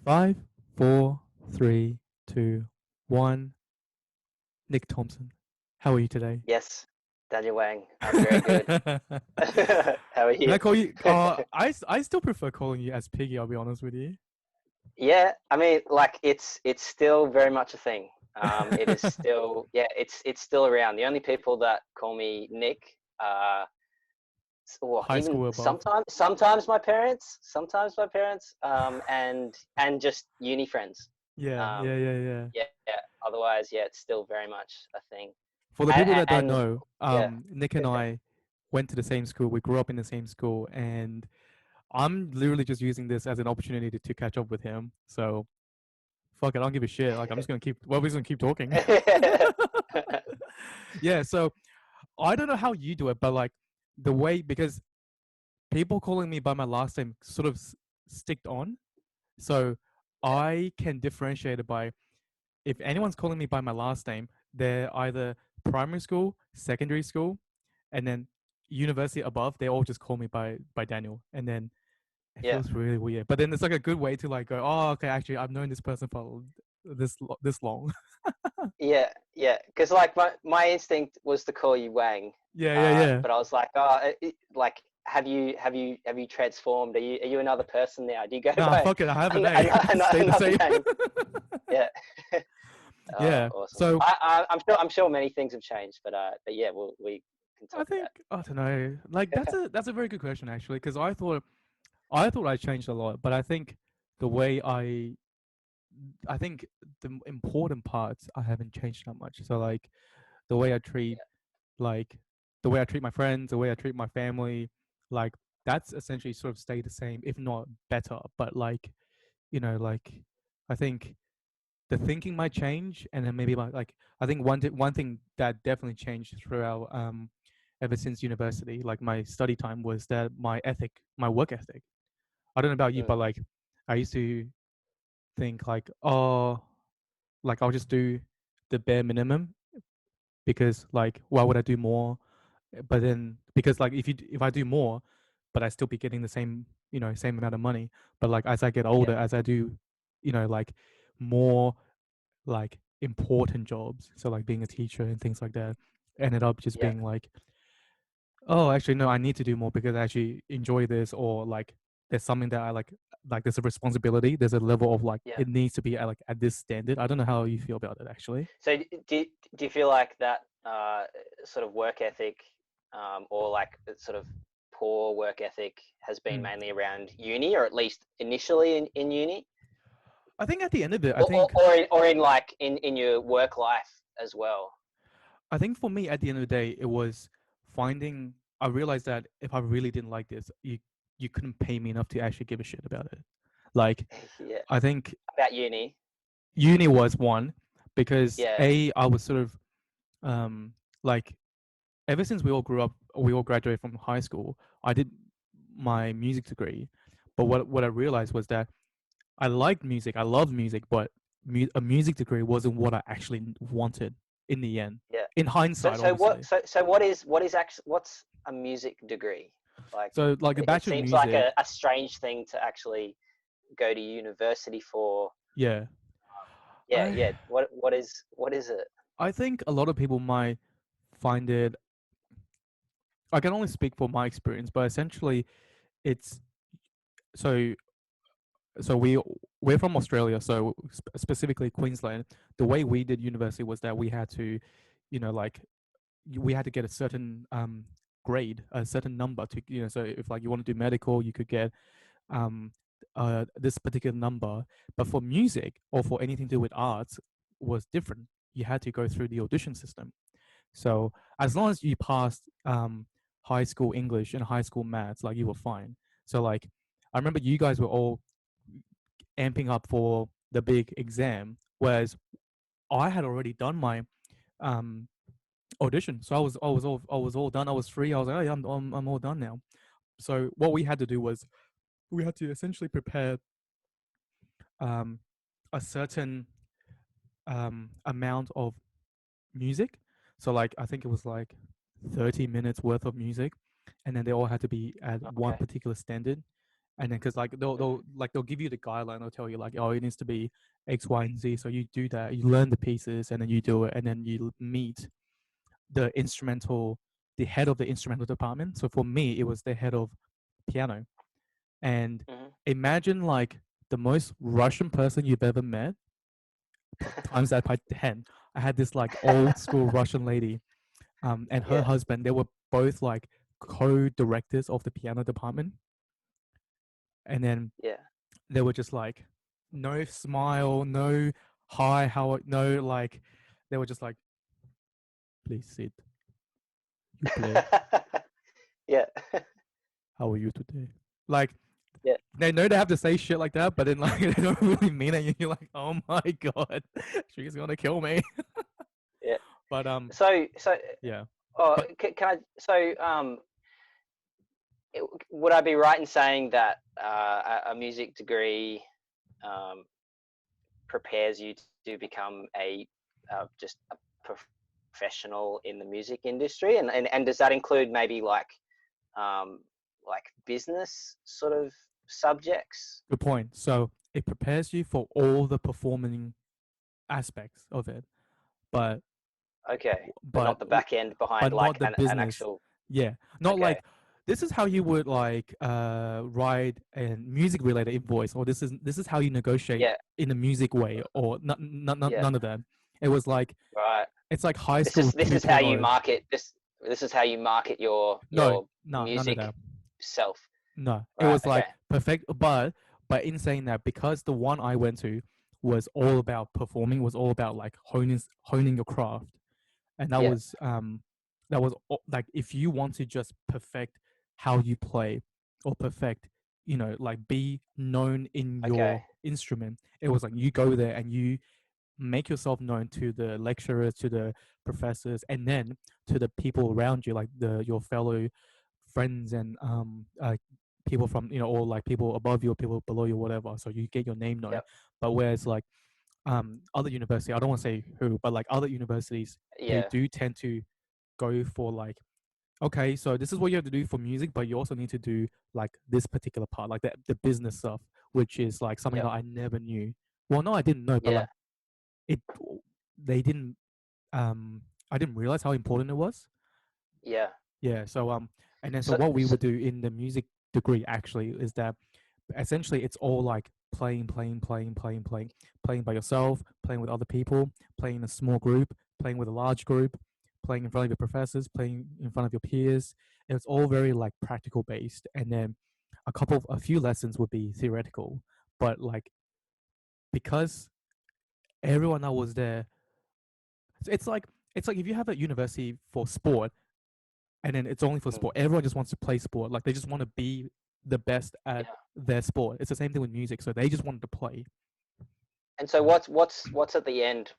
Five, four, three, two, one. Nick Thompson, how are you today? Yes, Daniel Wang. I'm very good. How are Can you? I call you? I still prefer calling you as Piggy. I'll be honest with you. Yeah, I mean, like it's still very much a thing. It is still, yeah, it's still around. The only people that call me Nick, well, High even school above. sometimes my parents, and just uni friends. Yeah, yeah, Um, yeah, yeah. yeah, yeah. Otherwise, yeah, it's still very much a thing. For the people And, that don't and know, yeah, Nick and I went to the same school. We grew up in the same school, and I'm literally just using this as an opportunity to catch up with him. So fuck it, I don't give a shit. Like I'm just gonna keep. Well, we're just gonna keep talking. Yeah. So I don't know how you do it, but like the way because people calling me by my last name sort of sticked on. So yeah, I can differentiate it by if anyone's calling me by my last name, they're either primary school, secondary school, and then university above. They all just call me by Daniel, and then it yeah. feels really weird. But then it's like a good way to like go, oh, okay, actually, I've known this person for this long. Yeah, yeah. Because like my instinct was to call you Wang, Yeah, yeah, yeah. but I was like, oh, like have you transformed? Are you another person now? Do you go Nah, by fuck it. I haven't. Eh? Stay the another same. name? Yeah. Yeah. Awesome. So I'm sure many things have changed, but yeah, we can I talk think I don't know. Like about. that's a very good question actually, because I thought I changed a lot, but I think the way I think the important parts I haven't changed that much. So like the way I treat Yeah, like the way I treat my friends, the way I treat my family, like that's essentially sort of stayed the same, if not better. But like like I think the thinking might change, and then maybe like I think one thing that definitely changed throughout ever since university, like my study time, was that my work ethic. I don't know about you, mm, but like I used to think like, oh, like I'll just do the bare minimum because like why would I do more? But then because like if I do more, but I still be getting the same same amount of money. But like as I get yeah, older, as I do, like more like important jobs, so like being a teacher and things like that, ended up just yeah, being like, oh, actually no, I need to do more because I actually enjoy this, or like there's something that I like there's a responsibility, there's a level of like yeah. it needs to be at like at this standard. I don't know how you feel about it actually. So do you feel like that sort of work ethic, or like sort of poor work ethic has been Mm. mainly around uni, or at least initially in uni, I think at the end of it, or, or, or in or in like in your work life as well? I think for me at the end of the day, it was finding. I realized that if I really didn't like this, you couldn't pay me enough to actually give a shit about it. Like Yeah, I think about uni. uni was one because Yeah, a I was sort of um like ever since we all grew up, we all graduated from high school. I did my music degree, but what I realized was that I liked music, I love music, but a music degree wasn't what I actually wanted in the end. yeah. In So hindsight, so what obviously. so so what is actually what's a music degree? Like So like the it bachelor of seems like music, a strange thing to actually go to university for. yeah. Yeah, I yeah. What is it? I think a lot of people might find it. I can only speak for my experience, but essentially, it's so we're from Australia, so specifically Queensland. The way we did university was that we had to, like we had to get a certain grade, a certain number to So if like you want to do medical, you could get um this particular number. But for music or for anything to do with arts was different. You had to go through the audition system. So as long as you passed high school English and high school maths, like you were fine. So like I remember you guys were all amping up for the big exam, whereas I had already done my um audition. So I was all done. I was free. I was like, oh yeah, I'm all done now. So what we had to do was we had to essentially prepare um a certain amount of music. So like I think it was like 30 minutes worth of music, and then they all had to be at one Okay. particular standard. And then because like Mhm. they'll give you the guideline, they'll tell you like, oh, it needs to be X, Y, and Z. So you do that, you learn the pieces, and then you do it, and then you meet the instrumental, the head of the instrumental department. So for me, it was the head of piano. And Mhm. imagine like the most Russian person you've ever met times that by 10. I had this like old school Russian lady, and her Yeah. husband. They were both like co-directors of the piano department, and then Yeah. they were just like, no smile, no hi, how, no like, they were just like, please sit, you play, Yeah. how are you today? Like, Yeah. they know they have to say shit like that, but then like they don't really mean it. And you're like, oh my god, she's gonna kill me. Yeah. But So, yeah, oh, but can I? So, would I be right in saying that a music degree um, prepares you to become a just a professional in the music industry, and does that include maybe um, like business sort of subjects? good point. So it prepares you for all the performing aspects of it, but Okay, but but not the back end behind but like not the an business. actual. Yeah, not Okay. like this is how you would like write a music related invoice, or this is how you negotiate Yeah. in a music way, uh, or Yeah. none of that. It was like Right. it's like high This is school this is how you 2.0. market this. This is how you market No, your no, none of music that. self. No, it Right. was Okay. like perfect. But in saying that, because the one I went to was all about performing, was all about like honing your craft, and Yeah. that was like if you want to just perfect how you play or perfect, like be known in Okay. your instrument, it was like you go there and you make yourself known to the lecturers, to the professors, and then to the people around you, like the your fellow friends and people from, or like people above you or people below you, whatever. So you get your name known. Yep. But whereas like other universities, I don't want to say who, but like other universities, they Yeah. do tend to go for like, okay, so this is what you have to do for music, but you also need to do like this particular part, like the business stuff, which is like something that Yep. I never knew. Well, no, I didn't know, but Yeah. like it, they didn't. I didn't realize how important it was. Yeah. Yeah. So and then so So, what we so would do in the music degree actually is that essentially it's all like playing by yourself, playing with other people, playing in a small group, playing with a large group, playing in front of your professors, playing in front of your peers. It's all very like practical based, and then a few lessons would be theoretical. But like because everyone that was there, it's like it's like if you have a university for sport and then it's only for mm, sport. Everyone just wants to play sport. Like they just want to be the best at yeah. their sport. It's the same thing with music. So they just wanted to play. And so what's at the end?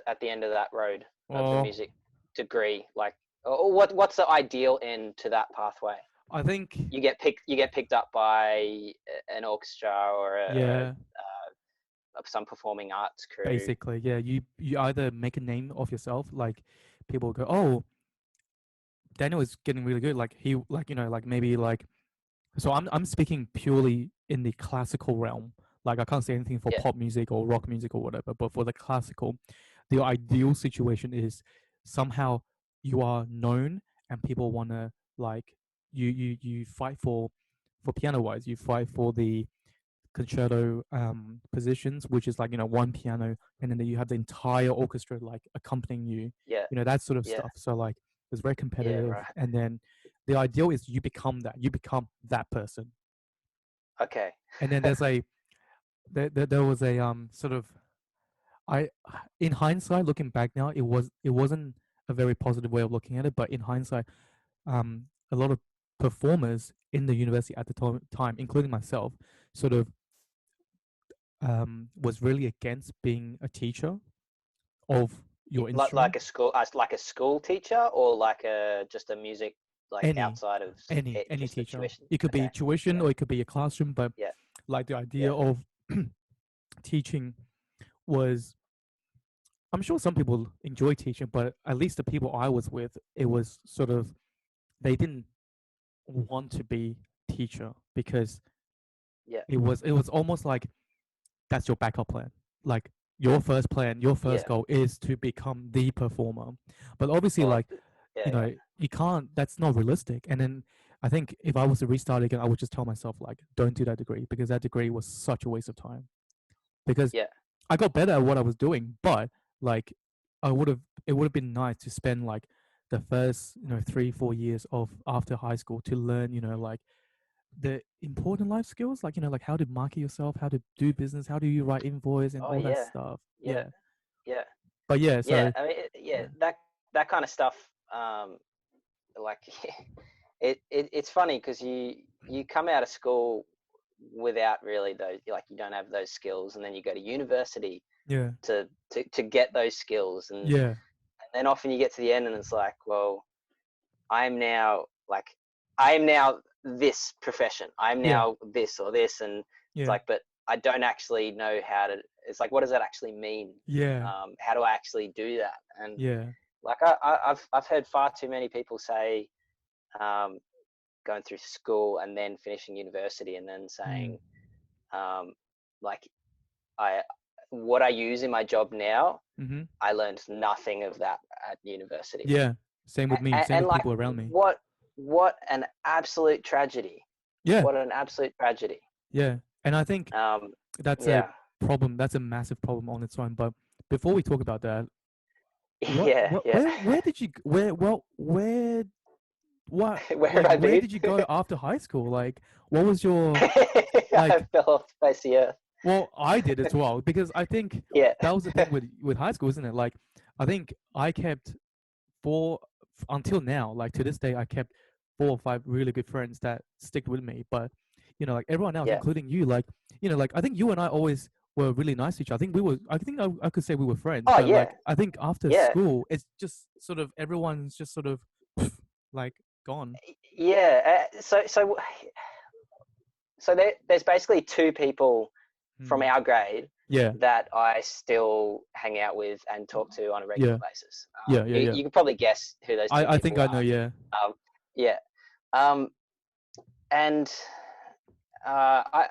At the end of that road of the Oh, music degree? Like, or what's the ideal end to that pathway? I think You get picked up by an orchestra or yeah, some performing arts crew. basically yeah. You either make a name of yourself, like people go, oh, Daniel is getting really good. Like he like like maybe like so I'm speaking purely in the classical realm. Like I can't say anything for Yeah. pop music or rock music or whatever, but for the classical, the ideal situation is somehow you are known and people want to like you fight for piano wise, you fight for the concerto positions, which is like one piano, and then you have the entire orchestra like accompanying you, Yeah. that sort of Yeah. stuff. So like it's very Yeah. competitive, Right. and then the ideal is you become that person. Okay. And then there was a sort of I in hindsight looking back now, it wasn't a very positive way of looking at it, but in hindsight, a lot of performers in the university at the time, including myself, sort of was really against being a teacher of your instrument. Like a school teacher, or like a just a music, like Any outside of it, any just the teacher. tuition. It could be Okay. tuition Yeah. or it could be a classroom, but Yeah. like the idea Yeah. of teaching was, I'm sure some people enjoy teaching, but at least the people I was with, it was sort of they didn't want to be teacher because Yeah. it was almost like that's your backup plan. Like your first plan, your first Yeah. goal is to become the performer. But obviously, Or like, yeah, yeah. you can't, that's not realistic. And then I think if I was to restart again, I would just tell myself, like, don't do that degree because that degree was such a waste of time. Because Yeah. I got better at what I was doing, but like, it would have been nice to spend like the first, 3, 4 years of after high school to learn, like the important life skills, like like how to market yourself, how to do business, how do you write invoice, and Oh all that yeah. stuff. Yeah. Yeah, Yeah. but yeah, Yeah. so I mean, yeah, yeah, that kind of stuff. Like, it's funny because you come out of school without really those, like, you don't have those skills, and then you go to university yeah, to get those skills, and yeah, then often you get to the end and it's like, well, I'm now like, I'm now this profession, I'm yeah, now this or this, and it's yeah, like, but I don't actually know how to. It's like, what does that actually mean? yeah, How do I actually do that? And yeah, like, I've heard far too many people say, um, going through school and then finishing university and then mm, saying, um, like, I what I use in my job now, mm-hmm, I learned nothing of that at university. yeah. Same with me. Same And with like, people around me. what an absolute tragedy. Yeah, What an absolute tragedy. yeah. And I think Um, that's a yeah, problem. That's a massive problem on its own. But before we talk about that, what, yeah, what, yeah. where did you, where, well, where, what, Where have like, I where been? did you go after high school? Like, what was your, I like, fell off the face of the earth. well, I did as well because I think Yeah, that was the thing with high school, isn't it? Like, I think I kept four until now. Like to this day, I kept 4 or 5 really good friends that stick with me. But like everyone else, yeah. including you, like like I think you and I always were really nice to each other. I think we were. I think I could say we were friends. Oh But yeah, like I think after yeah, school, it's just sort of everyone's just sort of like gone. yeah. So there's basically two people from Hmm. our grade Yeah, that I still hang out with and talk to on a regular yeah, basis. yeah, yeah, You, yeah. you could probably guess who those two I think people I know. Yeah, are. Yeah. Um, and I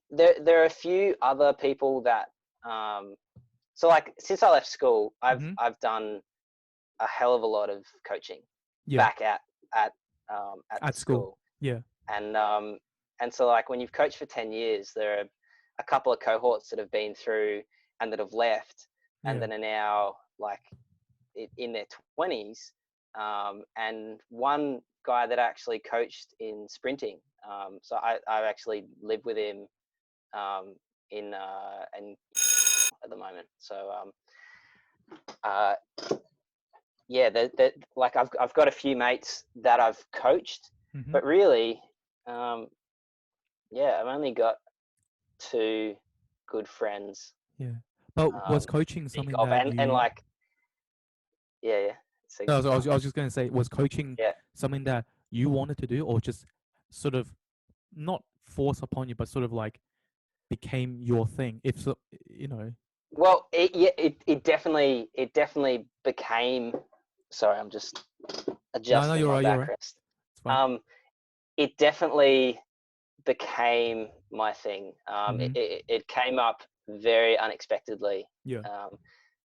there are a few other people that, um, so like, since I left school, hmm, I've done a hell of a lot of coaching yeah. back at at the At school. school. Yeah, And and so, like, when you've coached for 10 years, there are a couple of cohorts that have been through and that have left, and yeah. then are now like in their 20s. And one guy that I actually coached in sprinting, so I actually live with him, in at the moment. So uh, yeah, that, like, I've got a few mates that I've coached, Hmm. but really, um, yeah, I've only got two good friends, Yeah. But was to coaching speak something of, that and you? like, yeah, yeah. So No, I was just gonna say, was coaching yeah. something that you wanted to do, or just sort of not force upon you, but sort of like became your thing? If so, you know. Well, it definitely became. Sorry, I'm just No, no, adjusting you're my right. You're right. backrest. It's fine. Um, it definitely became my thing. Mm-hmm. It came up very unexpectedly. Yeah. Um,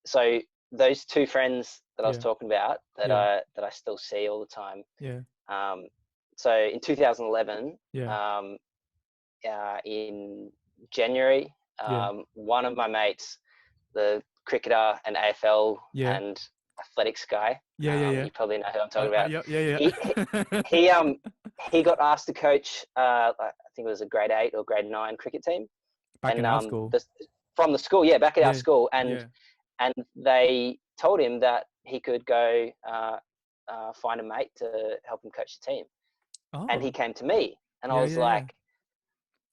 so those two friends that I was Yeah. talking about, Yeah. that I still see all the time. Yeah. Um, so in 2011, Yeah. in January, Yeah. one of my mates, the cricketer and AFL Yeah. and athletics guy, Yeah. Yeah. Yeah. you probably know who I'm talking about. Yeah. Yeah. He Yeah. he um he got asked to coach. I think it was a grade 8 or grade 9 cricket team, Back in and our school. from the school, yeah, back at our Yeah. school, Yeah. and they told him that he could go, find a mate to help him coach the team, and he Oh. came to me, and I Yeah. was Yeah. Yeah. like,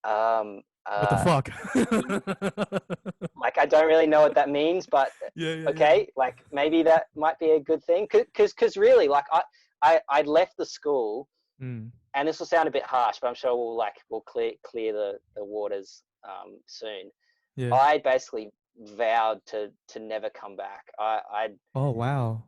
um, What the fuck? like, I don't really know what that means, but Yeah. Yeah. Yeah. okay, like, maybe that might be a good thing, because really, like, I'd left the school, Mm. and this will sound a bit harsh, but I'm sure we'll clear the waters, soon. Yeah. I basically vowed to never come back. I Oh wow.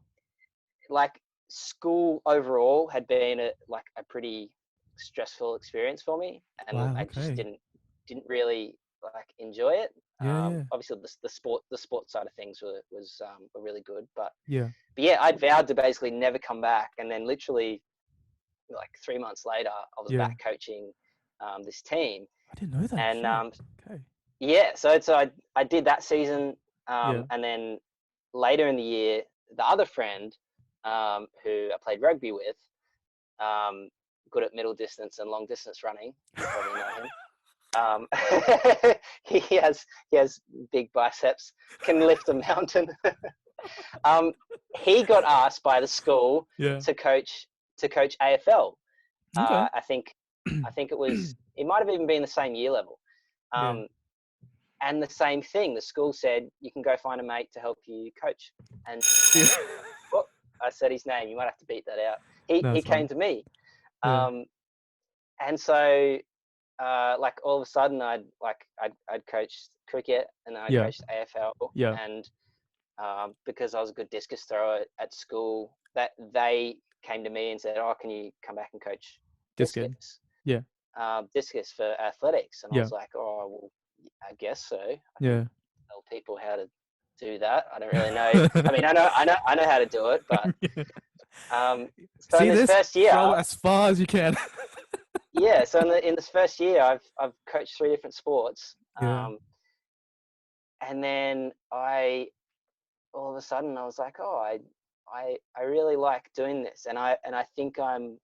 like, school overall had been a pretty stressful experience for me, and Wow. I just Okay. didn't. didn't really like enjoy it. Yeah, yeah, Obviously the sport side of things were really good, yeah, but yeah, I'd vowed to basically never come back, and then literally like 3 months later, I was yeah. back coaching this team, I didn't know that and shit. Okay. yeah, so I did that season, Yeah. and then later in the year, the other friend who I played rugby with, um, good at middle distance and long distance running, you probably know him. Um, he has big biceps, can lift a mountain. um, he got asked by the school Yeah. to coach AFL. Okay. I think it might have even been the same year level. Yeah. Um, and the same thing, the school said you can go find a mate to help you coach. And Yeah. well, I said his name. You might have to beat that out. He That's came fine. to me, Yeah. and so like all of a sudden I'd coached cricket and I Yeah. coached AFL, Yeah. and because I was a good discus thrower at school, that they came to me and said, "Oh, can you come back and coach Just kidding. discus, Yeah. discus for athletics?" And I Yeah. was like, "Oh, well, I guess so. I can Yeah. tell people how to do that. I don't really know. I mean, I know how to do it, but Yeah. um, so in See this this? first year, Throw as far as you can. yeah. So in this first year, I've coached 3 different sports, Yeah. and then all of a sudden I was like, oh, I really like doing this, and I think I'm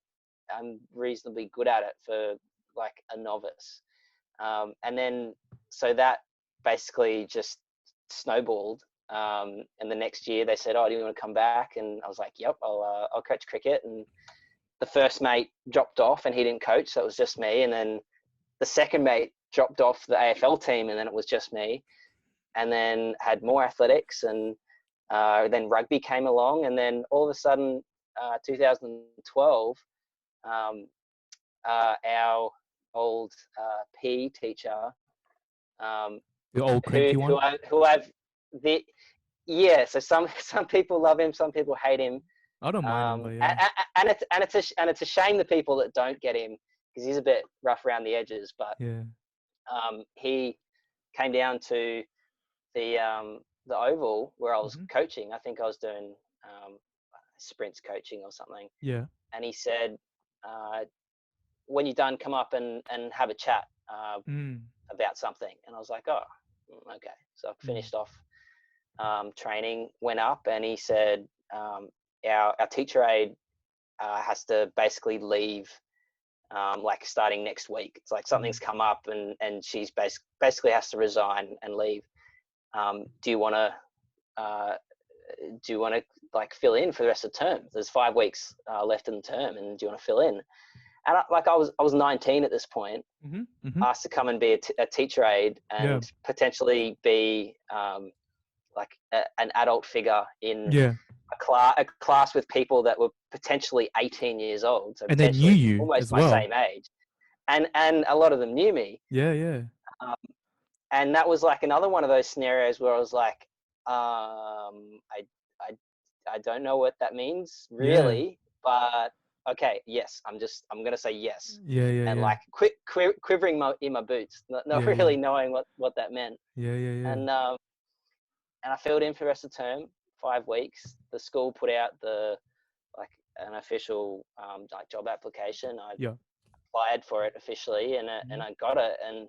reasonably good at it for like a novice. And then so that basically just snowballed. And the next year they said, "Oh, do you want to come back?" And I was like, "Yep, I'll coach cricket." And the first mate dropped off, and he didn't coach, so it was just me. And then the second mate dropped off the AFL team, and then it was just me. And then had more athletics, and then rugby came along, and then all of a sudden, 2012, um, our old PE teacher, um, The old cranky one. who I've the yeah. So some people love him, some people hate him, I don't mind him, but yeah. and it's a shame the people that don't get him, because he's a bit rough around the edges. But Yeah. he came down to the oval where I was Hmm. coaching. I think I was doing sprints coaching or something, Yeah. and he said, "When you're done, come up and have a chat Mm. about something." And I was like, "Oh, okay." So I Mm. finished off training, went up, and he said, our teacher aide has to basically leave, like starting next week. It's like Mm. something's come up, and she's basically has to resign and leave. Do you want to like fill in for the rest of the term? There's 5 weeks left in the term, and do you want to fill in? And I was 19 at this point, Mm-hmm. Mm-hmm. asked to come and be a teacher aide Yeah. and potentially be like an adult figure in Yeah. a class with people that were potentially 18 years old, so And they knew potentially you almost as my well. same age, and a lot of them knew me. Yeah. Yeah. Um, and that was like another one of those scenarios where I was like, I I don't know what that means Yeah. really, but okay, yes, I'm gonna say yes, Yeah. Yeah. and Yeah. like quivering in my boots, not Yeah. Yeah. really knowing what that meant. Yeah. Yeah. Yeah. And um, and I filled in for the rest of the term, 5 weeks. The school put out like an official like job application. I Yeah. applied for it officially, and Mhm. I got it, and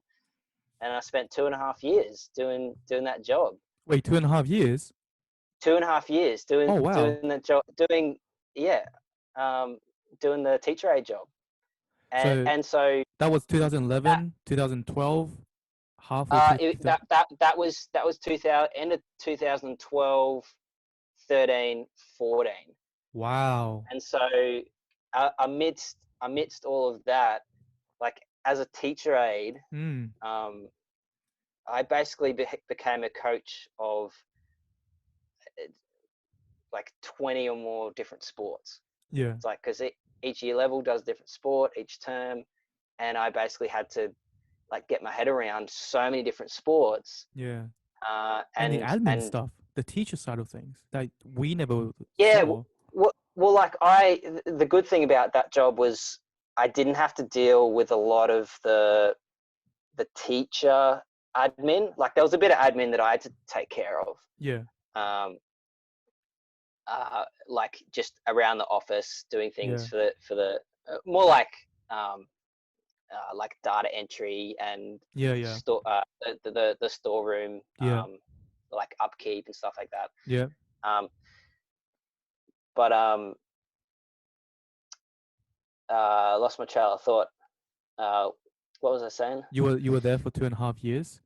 I spent 2.5 years doing that job. Wait, 2.5 years? 2.5 years doing Oh wow. doing the job, yeah, um, doing the teacher aide job, and So and so that was that 2011, 2012, halfway through. that was 2000, end of 2012, 13, 14. Wow. And so amidst all of that, like as a teacher aide, Hmm. um, I basically became a coach of uh, like 20 or more different sports. Yeah. It's like because each year level does different sport each term, and I basically had to like get my head around so many different sports. Yeah. Uh, And the and admin and stuff, the teacher side of things that we never yeah, saw. well, like the good thing about that job was I didn't have to deal with a lot of the the teacher admin. Like there was a bit of admin that I had to take care of. Yeah. Um, like just around the office, doing things Yeah. for the more like data entry and Yeah. Yeah. store the storeroom, Yeah. like upkeep and stuff like that. Yeah. Um, but lost my trail of thought. What was I saying? You were there for 2.5 years,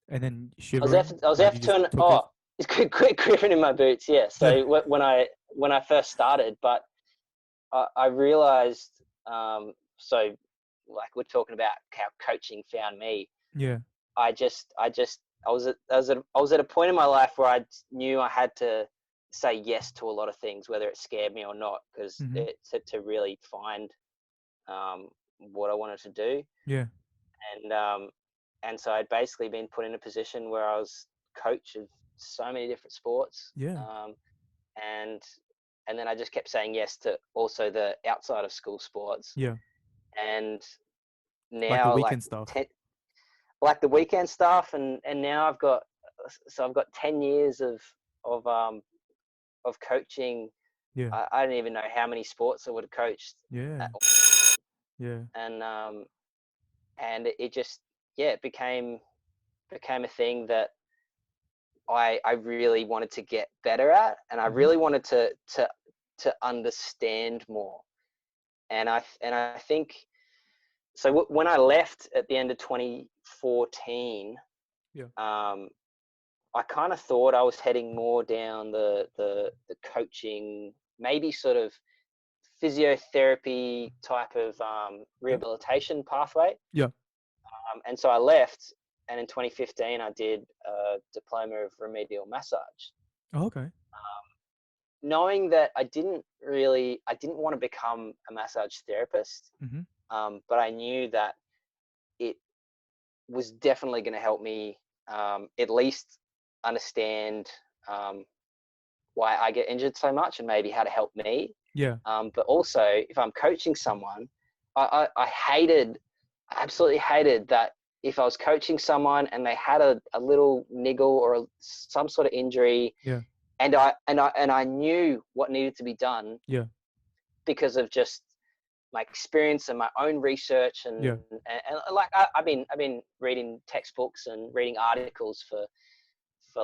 and then I was there shivering, for, I was there like you for just took oh, off. it's quick gripping in my boots. Yeah. Yeah. So when I first started, but I realized, so like we're talking about how coaching found me. Yeah. I was at a point in my life where I knew I had to say yes to a lot of things, whether it scared me or not, because Mhm. to really find what I wanted to do. Yeah. And so I'd basically been put in a position where I was coach of so many different sports, Yeah. and then I just kept saying yes to also the outside of school sports. Yeah. And Like the now weekend stuff. like the weekend stuff, and now I've got 10 years of um of coaching. Yeah. I don't even know how many sports I would have coached Yeah. at, Yeah. and it just, yeah, it became a thing that I really wanted to get better at, and I Mhm. really wanted to understand more. And I think so. When I left at the end of 2014, Yeah. I kind of thought I was heading more down the coaching, maybe sort of physiotherapy type of Yeah. rehabilitation pathway. Yeah. And so I left, and in 2015 I did a diploma of remedial massage, Oh, okay. knowing that I didn't want to become a massage therapist, Mhm. but I knew that it was definitely going to help me at least understand um, why I get injured so much and maybe how to help me. Yeah. But also, if I'm coaching someone, I absolutely hated that if I was coaching someone and they had a little niggle or some sort of injury, Yeah. and I knew what needed to be done Yeah. because of just my experience and my own research, Yeah. and like I've been reading textbooks and reading articles for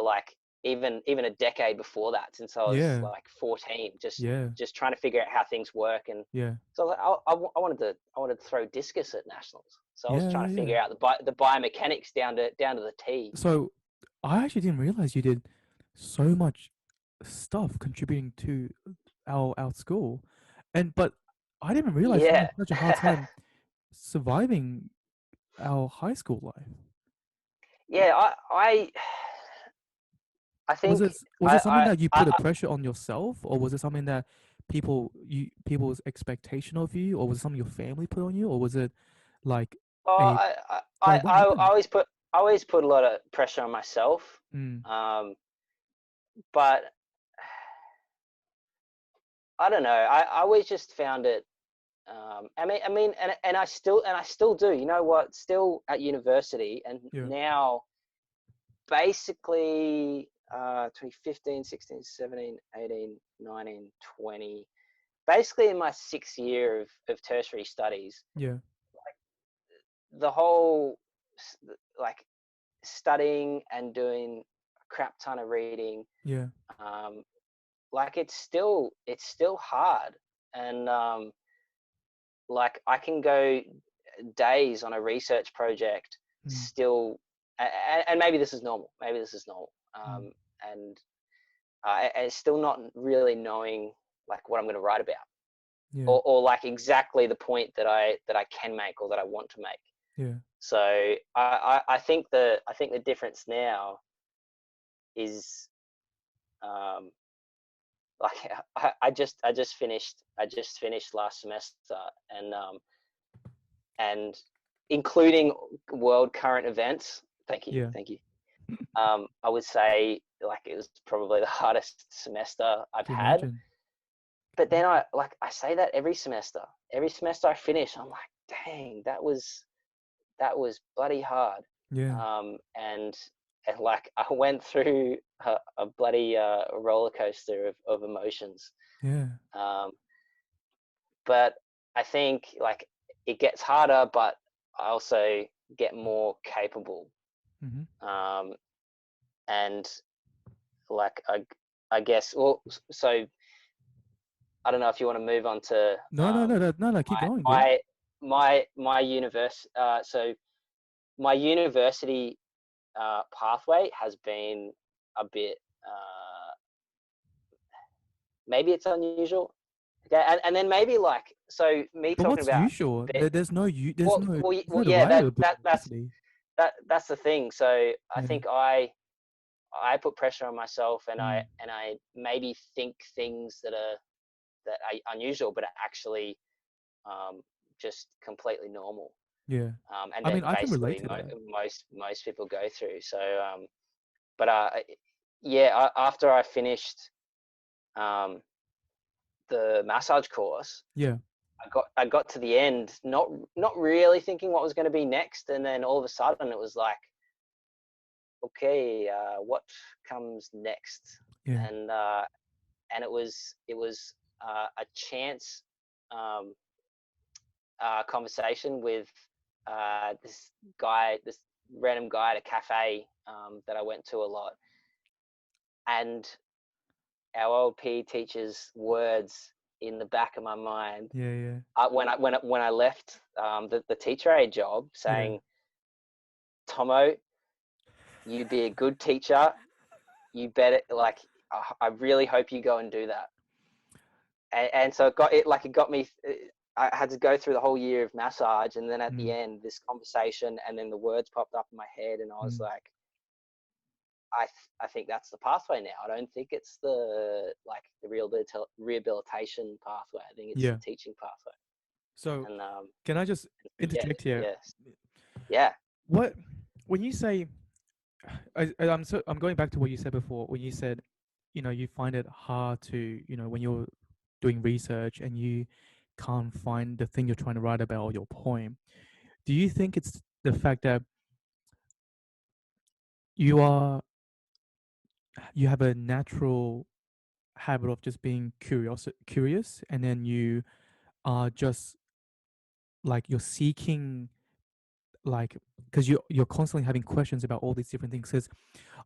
like even a decade before that, since I was Yeah. like 14, Yeah. just trying to figure out how things work. And Yeah. so I wanted to throw discus at nationals, so I was Yeah. trying Yeah. to Yeah. figure out the biomechanics down to the T. So I actually didn't realize you did so much stuff contributing to our school, and but I didn't realize you Yeah. had such a hard time surviving our high school life. Yeah, I Was think it was it something that you put a I pressure on yourself, or was it something that people's expectation of you, or was it something your family put on you, or was it like well, a like what I happened? always put a lot of pressure on myself, Mm, um, but I don't know. I always just found it. And I still do. You know what? Still at university, and yeah, now basically 2015, 16, 17, 18, 19, 20. Basically, in my 6th year of tertiary studies, yeah, the whole like studying and doing a crap ton of reading, yeah, um, like it's still hard, and like I can go days on a research project mm, still, and maybe this is normal, mm, and and still not really knowing like what I'm going to write about, yeah, or like exactly the point that I can make or that I want to make. yeah, So I think the difference now is, um, like I just finished last semester, and including world current events. Thank you, yeah. thank you. I would say like it was probably the hardest semester I've Can had. imagine. But then I say that every semester I finish, I'm like, dang, that was bloody hard. Yeah. And like I went through a bloody roller coaster of emotions. Yeah. Um, but I think like it gets harder, but I also get more capable. Mm-hmm. Um, and like I guess, well, so I don't know if you want to move on to No, no, no, no, no, no. Keep my going, dude. my my universe. So my university pathway has been a bit maybe it's unusual. Okay, and then maybe like so me But talking what's about usual? bit, There's no yeah, divided of the that's university. that's the thing. So I Yeah. think I put pressure on myself, and Mm. I maybe think things that are unusual, but are actually um, just completely normal. Yeah. And I that mean, I can relate basically to that. most people go through. So, but yeah, after I finished um, the massage course, Yeah. I got to the end, not really thinking what was going to be next, and then all of a sudden it was like, okay, what comes next? Yeah. And it was a chance um, conversation with this random guy at a cafe that I went to a lot, and our old PE teacher's words in the back of my mind Yeah. Yeah. when I left the teacher aide job, Yeah. saying, "Tomo, you'd be a good teacher. You better like. I really hope you go and do that." And so it got me. I had to go through the whole year of massage, and then at the Mm. end, this conversation, and then the words popped up in my head, and I was Mm. like, I think that's the pathway now. I don't think it's the like the rehabilitation pathway. I think it's the Yeah. teaching pathway. So, And can I just yeah, interject here? yes, yeah, What when you say I'm going back to what you said before when you said, you find it hard to, when you're doing research and you can't find the thing you're trying to write about or your poem. Do you think it's the fact that you are you have a natural habit of just being curious, and then you are just like you're seeking, like, because you're constantly having questions about all these different things? Because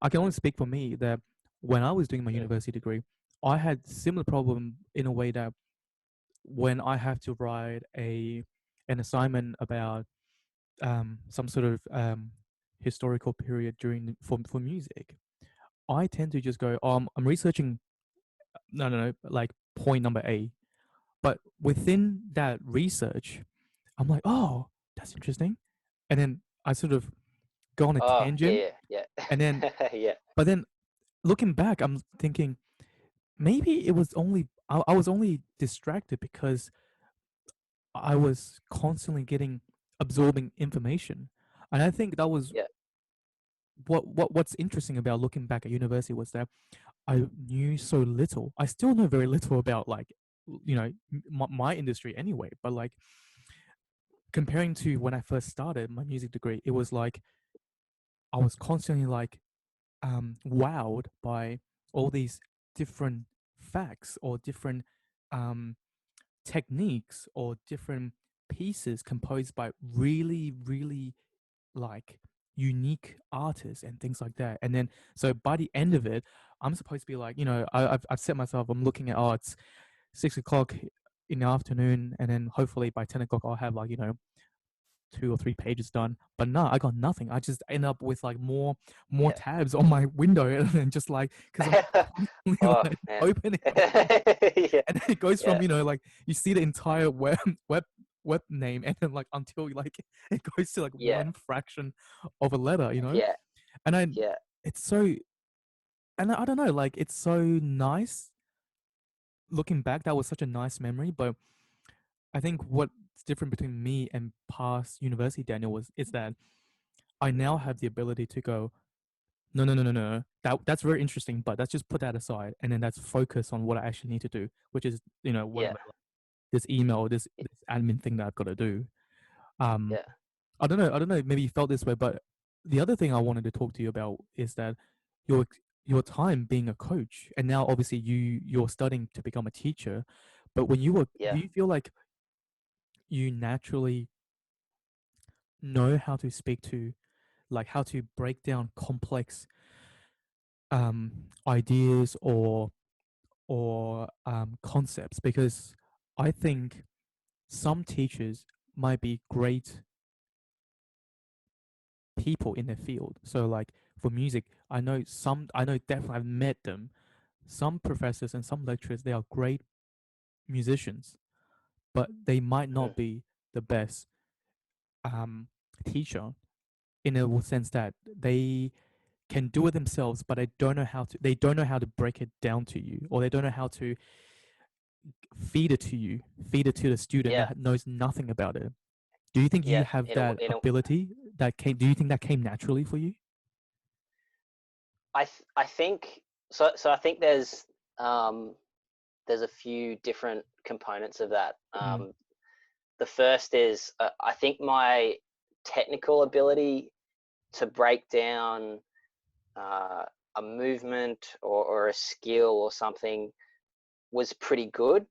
I can only speak for me that when I was doing my mm, university degree, I had similar problem in a way that when I have to write an assignment about some sort of historical period during for music, I tend to just go, I'm researching, no, no, no, like point number A. But within that research, I'm like, oh, that's interesting. And then I sort of go on a oh tangent. yeah, yeah, And then, yeah, yeah, but then looking back, I'm thinking maybe I was only distracted because I was constantly getting absorbing information. And I think that was yeah, what's interesting about looking back at university was that I knew so little. I still know very little about, like, my industry anyway. But like comparing to when I first started my music degree, it was like I was constantly like wowed by all these different facts or different um, techniques or different pieces composed by really, really like unique artists and things like that. And then so by the end of it, I'm supposed to be like, I've set myself. I'm looking at, it's 6 o'clock in the afternoon, and then hopefully by 10 o'clock I'll have, like, 2 or 3 pages done. But no, I got nothing. I just end up with like more yeah. tabs on my window, and then just like because I'm constantly Oh like man, opening, yeah, and then it goes yeah, from, like you see the entire web name, and then like until like it goes to like yeah, one fraction of a letter. yeah, And yeah, it's so, and I don't know, like it's so nice looking back. That was such a nice memory. But I think what's different between me and past university Daniel is that I now have the ability to go, no, no, no, no, no. That's very interesting, but let's just put that aside, and then let's focus on what I actually need to do, which is, yeah, whatever, this email, this admin thing that I've got to do. Um, yeah. I don't know, maybe you felt this way, but the other thing I wanted to talk to you about is that your your time being a coach, and now obviously you're studying to become a teacher, but when you were, Yeah. do you feel like you naturally know how to speak to, like how to break down complex ideas or concepts? Because I think some teachers might be great people in their field. So like for music, I know definitely I've met them. Some professors and some lecturers, they are great musicians, but they might Mhm. not be the best um teacher in a sense that they can do it themselves, but they don't know how to break it down to you, or they don't know how to feed it to you, feed it to the student Yeah. that knows nothing about it. Do you think you Yeah. have that ability do you think that came naturally for you? I think so. So I think there's a few different components of that. Mm. The first is I think my technical ability to break down uh, a movement or a skill or something was pretty good.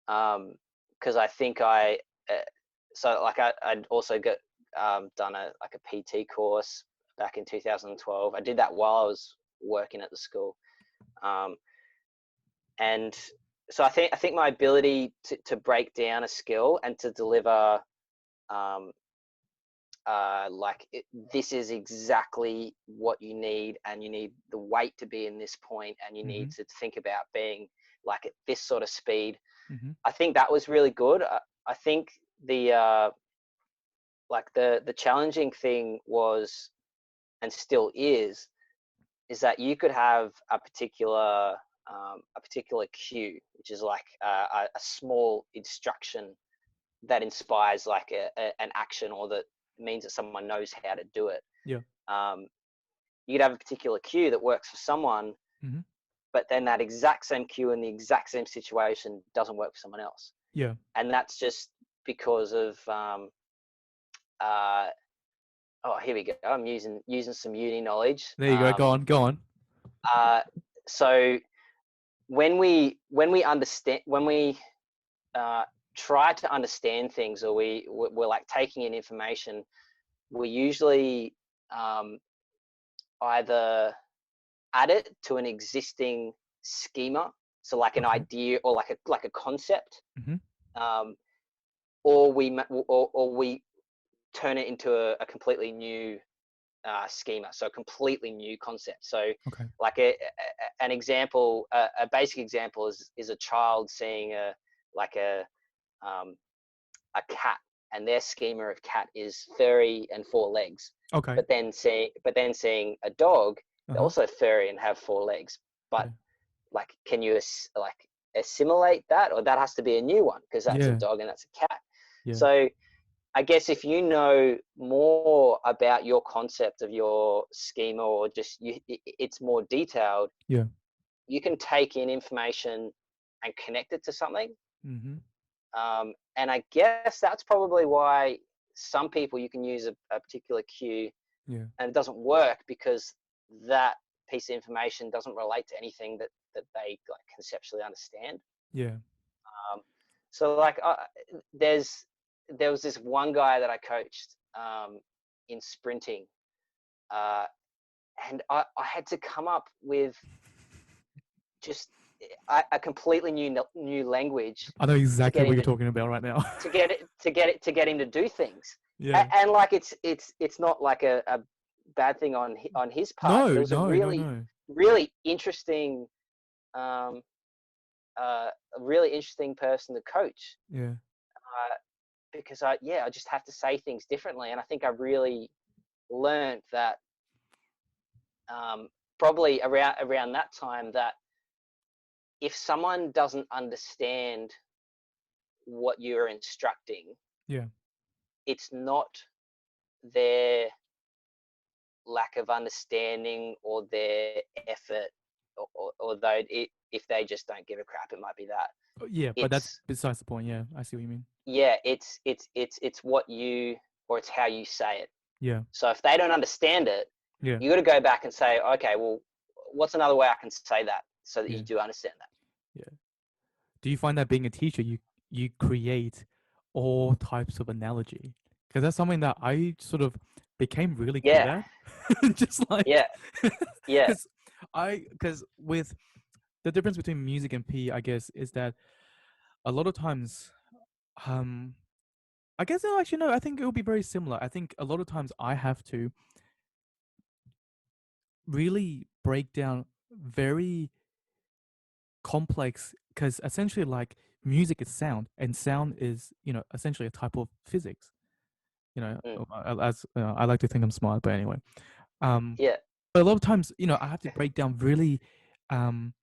Because I think uh, I'd also got done a like a PT course back in 2012. I did that while I was working at the school, um, and so I think my ability to break down a skill and to deliver um, this is exactly what you need, and you need the weight to be in this point, and you need Mhm. to think about being like at this sort of speed. Mhm. I think that was really good. I think the the challenging thing was, and still is that you could have a particular cue, which is like a small instruction that inspires like an action, or that means that someone knows how to do it. Yeah. Um, you could have a particular cue that works for someone, Mhm. but then that exact same cue in the exact same situation doesn't work for someone else, Yeah. and that's just because of uh, oh, here we go. I'm using some uni knowledge. There you go. Go on. Go on. Uh, so when we understand when we uh, try to understand things, or we're like taking in information, we usually um, either add it to an existing schema, so like an Okay. idea or like a concept, Mhm. um, or we turn it into a completely new schema, so a completely new concept. So Okay. like an example, a basic example is a child seeing like um, a cat, and their schema of cat is furry and four legs. Okay. But then seeing a dog, they're Uh-huh. also furry and have four legs. But Yeah. like, can you like assimilate that, or that has to be a new one because that's a Yeah. dog and that's a cat? Yeah. So I guess if you know more about your concept of your schema, or just it's more detailed, Yeah. you can take in information and connect it to something. Mhm. And I guess that's probably why some people, you can use a particular cue Yeah. and it doesn't work, because that piece of information doesn't relate to anything that they like conceptually understand. Yeah. Um, so like there's there was this one guy that I coached in sprinting, uh, and I had to come up with just a completely new language I know to exactly get what him you're to talking about right now. to get him to do things. Yeah. And like it's not like a bad thing on his part. It No, was a no, no, no. really interesting um, a really interesting person to coach, Yeah. uh, because I just have to say things differently, and I think I really learned that um, probably around that time, that if someone doesn't understand what you're instructing, Yeah. it's not their lack of understanding or their effort, although if they just don't give a crap, it might be that. Yeah, but that's It's besides the point. Yeah, I see what you mean. yeah, it's what you or it's how you say it. Yeah. So if they don't understand it, Yeah. you got to go back and say, okay, well, what's another way I can say that so that you Yeah. do understand that? Yeah. Do you find that being a teacher, you create all types of analogy? Because that's something that I sort of became really good Yeah, at. Just like, yeah, yeah, because with the difference between music and PE, I guess, is that a lot of times, um, I guess, no, actually, no, I think it will be very similar. I think a lot of times I have to really break down very complex, because essentially, like, music is sound, and sound is, essentially a type of physics. mm, As I like to think I'm smart, but anyway. Um, yeah, but a lot of times, I have to break down really um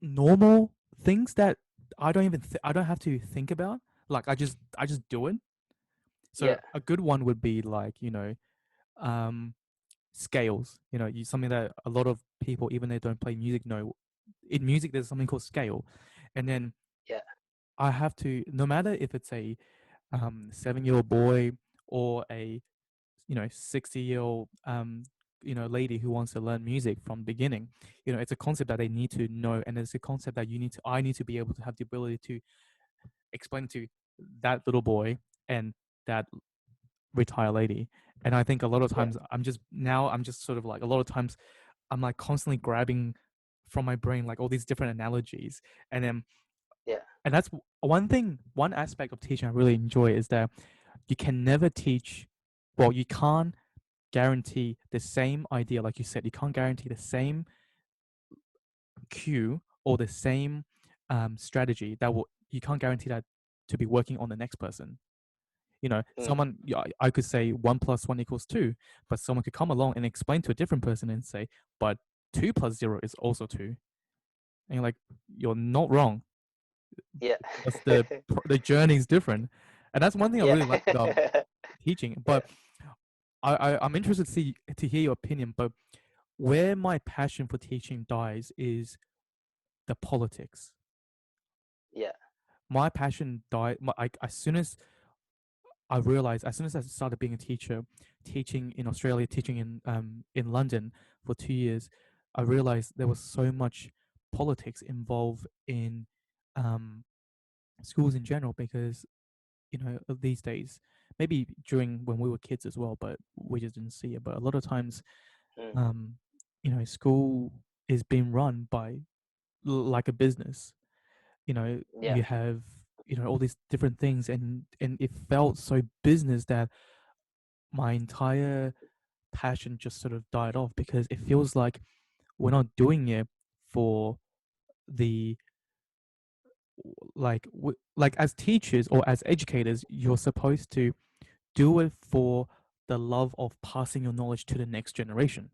normal things that I don't have to think about. Like, I just do it. So yeah, a good one would be like, um scales. Something that a lot of people, even they don't play music, know. In music, there's something called scale, and then yeah, I have to, no matter if it's a 7-year-old boy or a 60-year-old lady who wants to learn music from the beginning. It's a concept that they need to know, and it's a concept that I need to be able to have the ability to explain to that little boy and that retired lady. And I think a lot of yeah, times I'm just sort of like, a lot of times I'm like constantly grabbing from my brain like all these different analogies. And then yeah, and that's one aspect of teaching I really enjoy, is that you can never teach, well, you can't guarantee the same idea. Like you said, you can't guarantee the same cue or the same strategy that will you can't guarantee that to be working on the next person. mm, Someone, yeah, I could say 1 + 1 = 2, but someone could come along and explain to a different person and say, but 2 + 0 is also 2. And you're like, you're not wrong. yeah, But the journey is different. And that's one thing I yeah, really like about teaching. yeah, But I'm interested to hear your opinion. But where my passion for teaching dies is the politics. yeah, My passion died, as soon as I realized, as soon as I started being a teacher, teaching in Australia, teaching in London for 2 years, I realized there was so much politics involved in um schools in general, because these days, maybe during when we were kids as well, but we just didn't see it. But a lot of times, mm, um, school is being run by like a business. yeah, You have all these different things, and it felt so business that my entire passion just sort of died off, because it feels like we're not doing it for the like as teachers or as educators, you're supposed to do it for the love of passing your knowledge to the next generation.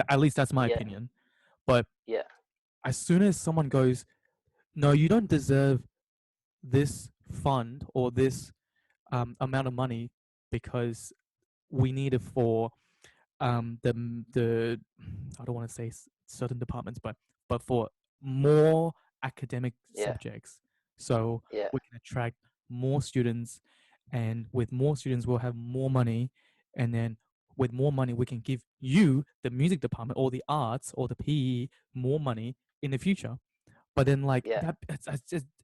At least that's my yeah, opinion. But yeah, as soon as someone goes, no, you don't deserve this fund or this amount of money because we need it for the I don't want to say certain departments, but for more academic yeah, subjects, so yeah, we can attract more students, and with more students we'll have more money, and then with more money we can give you, the music department or the arts or the PE, more money in the future. But then, like, yeah, that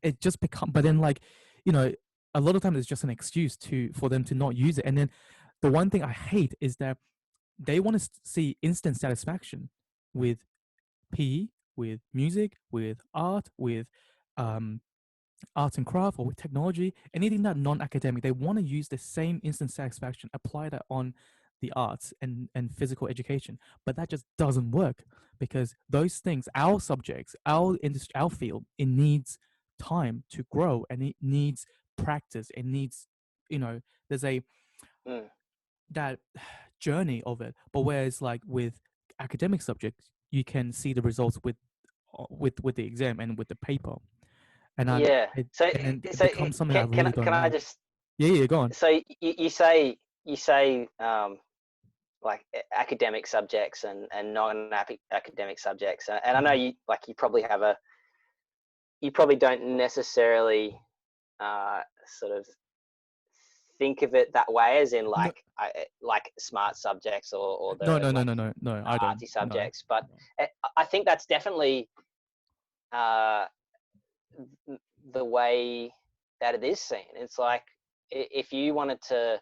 it just become, but then, like, you know a lot of times it's just an excuse to for them to not use it. And then the one thing I hate is that they want to see instant satisfaction with PE, with music, with art, with um, arts and craft, or with technology, anything that non-academic. They want to use the same instant satisfaction, apply that on the arts and physical education. But that just doesn't work, because those things, our subjects, our industry, our field, it needs time to grow, and it needs practice. It needs, there's a mm, that journey of it. But whereas, like, with academic subjects, you can see the results with the exam and with the paper, and yeah. it So, and then it so becomes something I can really can don't I like. just Yeah, yeah, go on. so you say like academic subjects and non-academic subjects, and I know Mhm. you probably have a you probably don't necessarily sort of think of it that way, as in No, like smart subjects or no, the no, no, like no, no, no. I don't. artsy No. subjects. But No. I think that's definitely uh, the way that it is seen. It's like if you wanted to,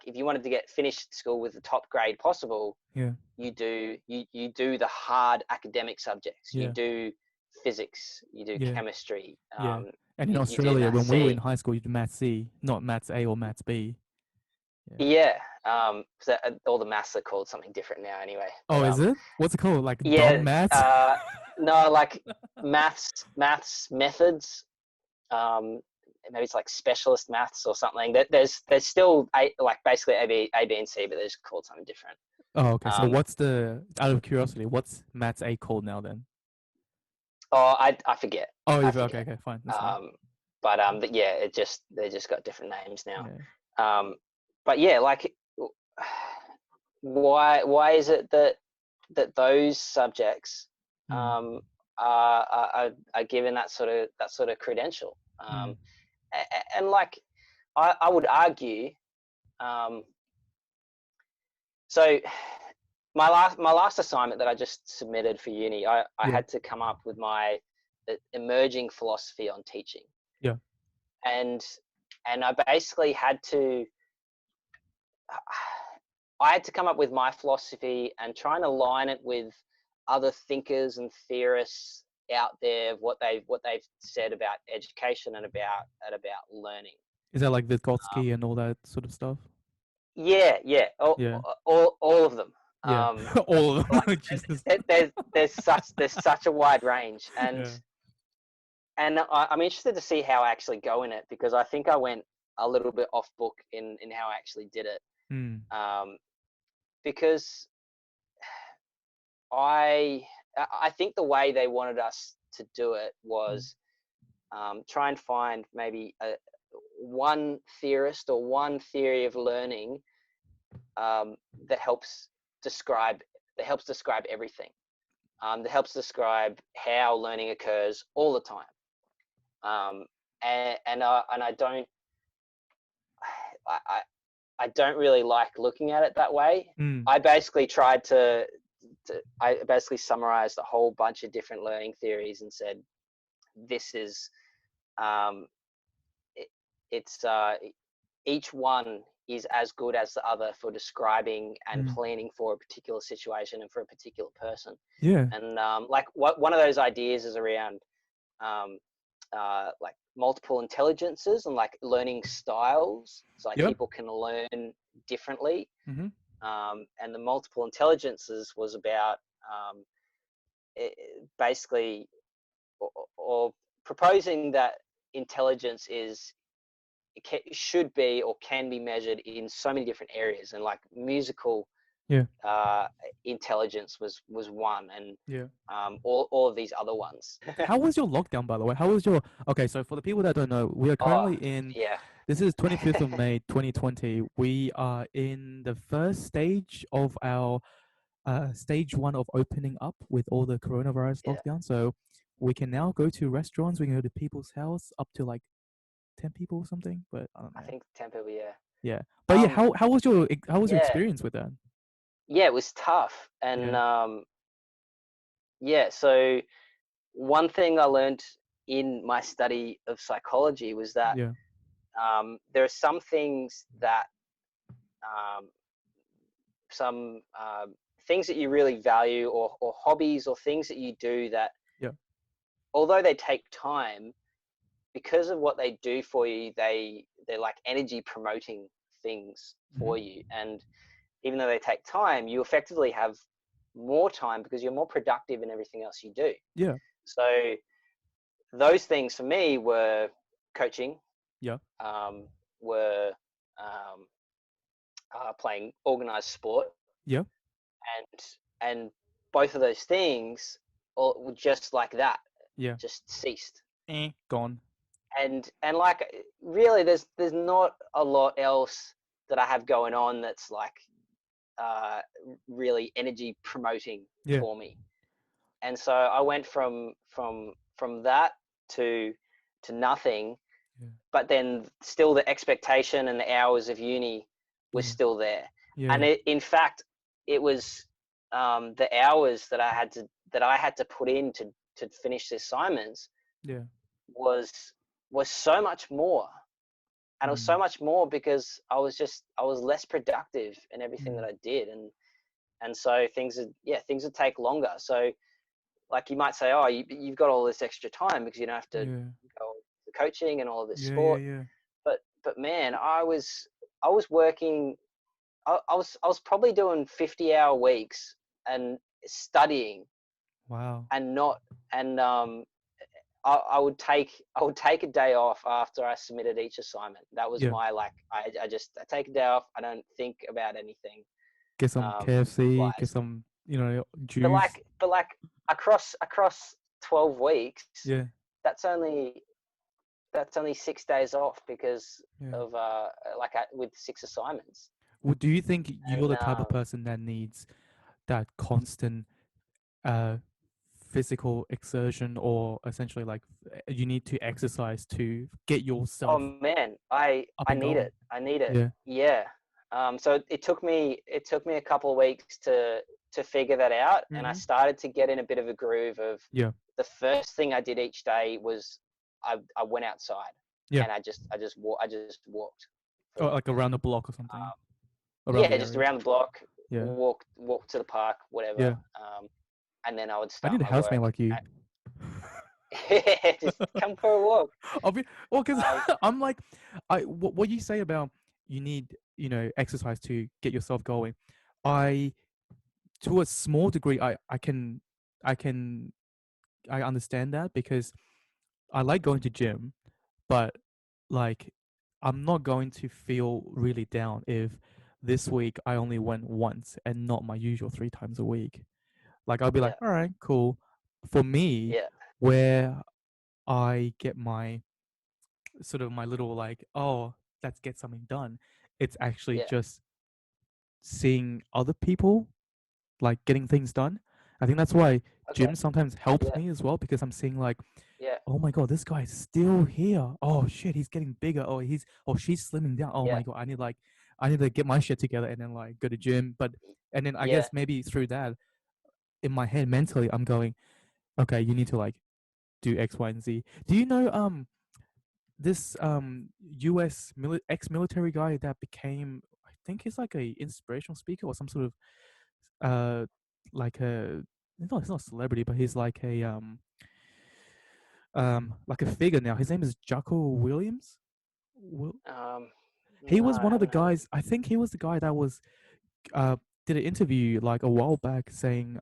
if you wanted to get finished school with the top grade possible, Yeah. you do the hard academic subjects. You Yeah. do physics. You do Yeah. chemistry. Yeah. And in You do Australia, math when we were in C. high school, you did Maths C, not Maths A or Maths B. Yeah. Yeah. So all the maths are called something different now, anyway. But Oh, is it? What's it called? Like yeah. dumb maths? No, like maths methods. Um, Maybe it's like specialist maths or something. There's still basically A, B, and C, but they're just called something different. Oh, okay. So Um, what's out of curiosity, what's Maths A called now then? oh, I forget. Oh, I you've okay, forget. okay, fine, that's fine. Um, but yeah, they just got different names now. Yeah. But yeah, like why is it that those subjects Mm, are given that sort of credential? mm, And like I would argue, um, so my last assignment that I just submitted for uni, I yeah, had to come up with my emerging philosophy on teaching, yeah, and I basically had to I had to come up with my philosophy and try and align it with other thinkers and theorists out there of what they've said about education and about learning. is that like Um, Vygotsky and all that sort of stuff? yeah, Yeah, all of them. yeah. Um, All of like them. Jesus. there's such a wide range, and Yeah. I'm interested to see how I actually go in it, because I think I went a little bit off book in how I actually did it. Mm, Um, because I I think the way they wanted us to do it mm, was try and find maybe one theorist or one theory of learning um, that helps describe everything. That helps describe how learning occurs all the time. Um, and I don't I, I don't really like looking at it that way. mm, I basically tried I basically summarized a whole bunch of different learning theories and said this is um, it, it's each one is as good as the other for describing and mm. planning for a particular situation and for a particular person. Yeah. And one of those ideas is around um, like multiple intelligences and like learning styles. So like Yep. people can learn differently. Mm-hmm. And the multiple intelligences was about basically or proposing that intelligence should be or can be measured in so many different areas, and like musical Yeah. uh, intelligence was one, and Yeah. all of these other ones. How was your lockdown, by the way? How was your? Okay, so for the people that don't know, we are Oh, currently in. yeah, This is 25th of May, 2020. We are in the first stage of our stage one of opening up with all the coronavirus yeah. lockdown. So we can now go to restaurants. We can go to people's house up to like 10 people or something. But I don't I know. think Tempo, yeah. Yeah. But yeah, Um, how was your yeah, experience with that? yeah. It was tough, and Yeah. yeah. So one thing I learned in my study of psychology was that Yeah. there are some things that um, some things that you really value, or hobbies or things that you do that, Yeah. although they take time, because of what they do for you, they're like energy promoting things Mm-hmm. for you. And even though they take time, you effectively have more time because you're more productive in everything else you do. Yeah. So those things for me were coaching, Yeah. um, were um, playing organized sport, Yeah. and both of those things, just like that, Yeah. just ceased. Gone. And like really, there's not a lot else that I have going on that's like uh, really energy promoting Yeah. for me. And so I went from that to nothing. Yeah. but then still the expectation and the hours of uni was Yeah. still there. Yeah. And in fact, it was the hours that I had to put in to finish the assignments Yeah. was was so much more, and it was so Mm. much more because I was less productive in everything that Mm. I did, and so things would take longer. So like you might say, oh, you've got all this extra time because you don't have to Yeah. go to coaching and all of this Yeah. Yeah. sport. Yeah. But man, I was working. I was probably doing 50-hour weeks and studying Wow. and not and I would take a day off after I submitted each assignment. That was Yeah. my like I take a day off. I don't think about anything Get some time KFC. Get wise. some, But juice. across 12 weeks, Yeah. that's only 6 days off because Yeah. of with 6 assignments. Well, do you think you're And the type of person that needs that constant uh physical exertion, or essentially like you need to exercise to get oh yourself man, up I and need going? it. I need it. Yeah. Yeah. So it took me a couple of weeks to figure that out, and I Mm-hmm. started to get in a bit of a groove of Yeah. the first thing I did each day was I went outside Yeah. and I just walked Or for like around the block or something. Around yeah, the just area. around the block, Yeah. walk to the park, whatever. Yeah. And then I would I need start a my housemate work. like you. Just come for a walk. I'll be well, because Um, I'm like, what you say about you need exercise to get yourself going. I To a small degree, I can I understand that, because I like going to gym, but like I'm not going to feel really down if this week I only went once and not my usual 3 times a week. Like I'll be like, yeah, all right, cool. For me, yeah, where I get my sort of my little like, oh, let's get something done. It's actually yeah. just seeing other people like getting things done. I think that's why Okay, gym sometimes helps yeah, me as well, because I'm seeing like, yeah, oh my god, this guy's still here. Oh shit, he's getting bigger. She's slimming down. Oh yeah, my god, I need to get my shit together and then like go to gym. But and then I yeah. guess maybe through that in my head mentally I'm going, okay, you need to like do X, Y, and Z. Do you know this US ex-military guy that became, I think he's like a inspirational speaker or some sort of uh like a, no, he's not a celebrity, but he's like a figure now. His name is Jocko Williams. Will Um, He no, was I one of the haven't heard of. guys. I think he was the guy that was uh did an interview like a while back saying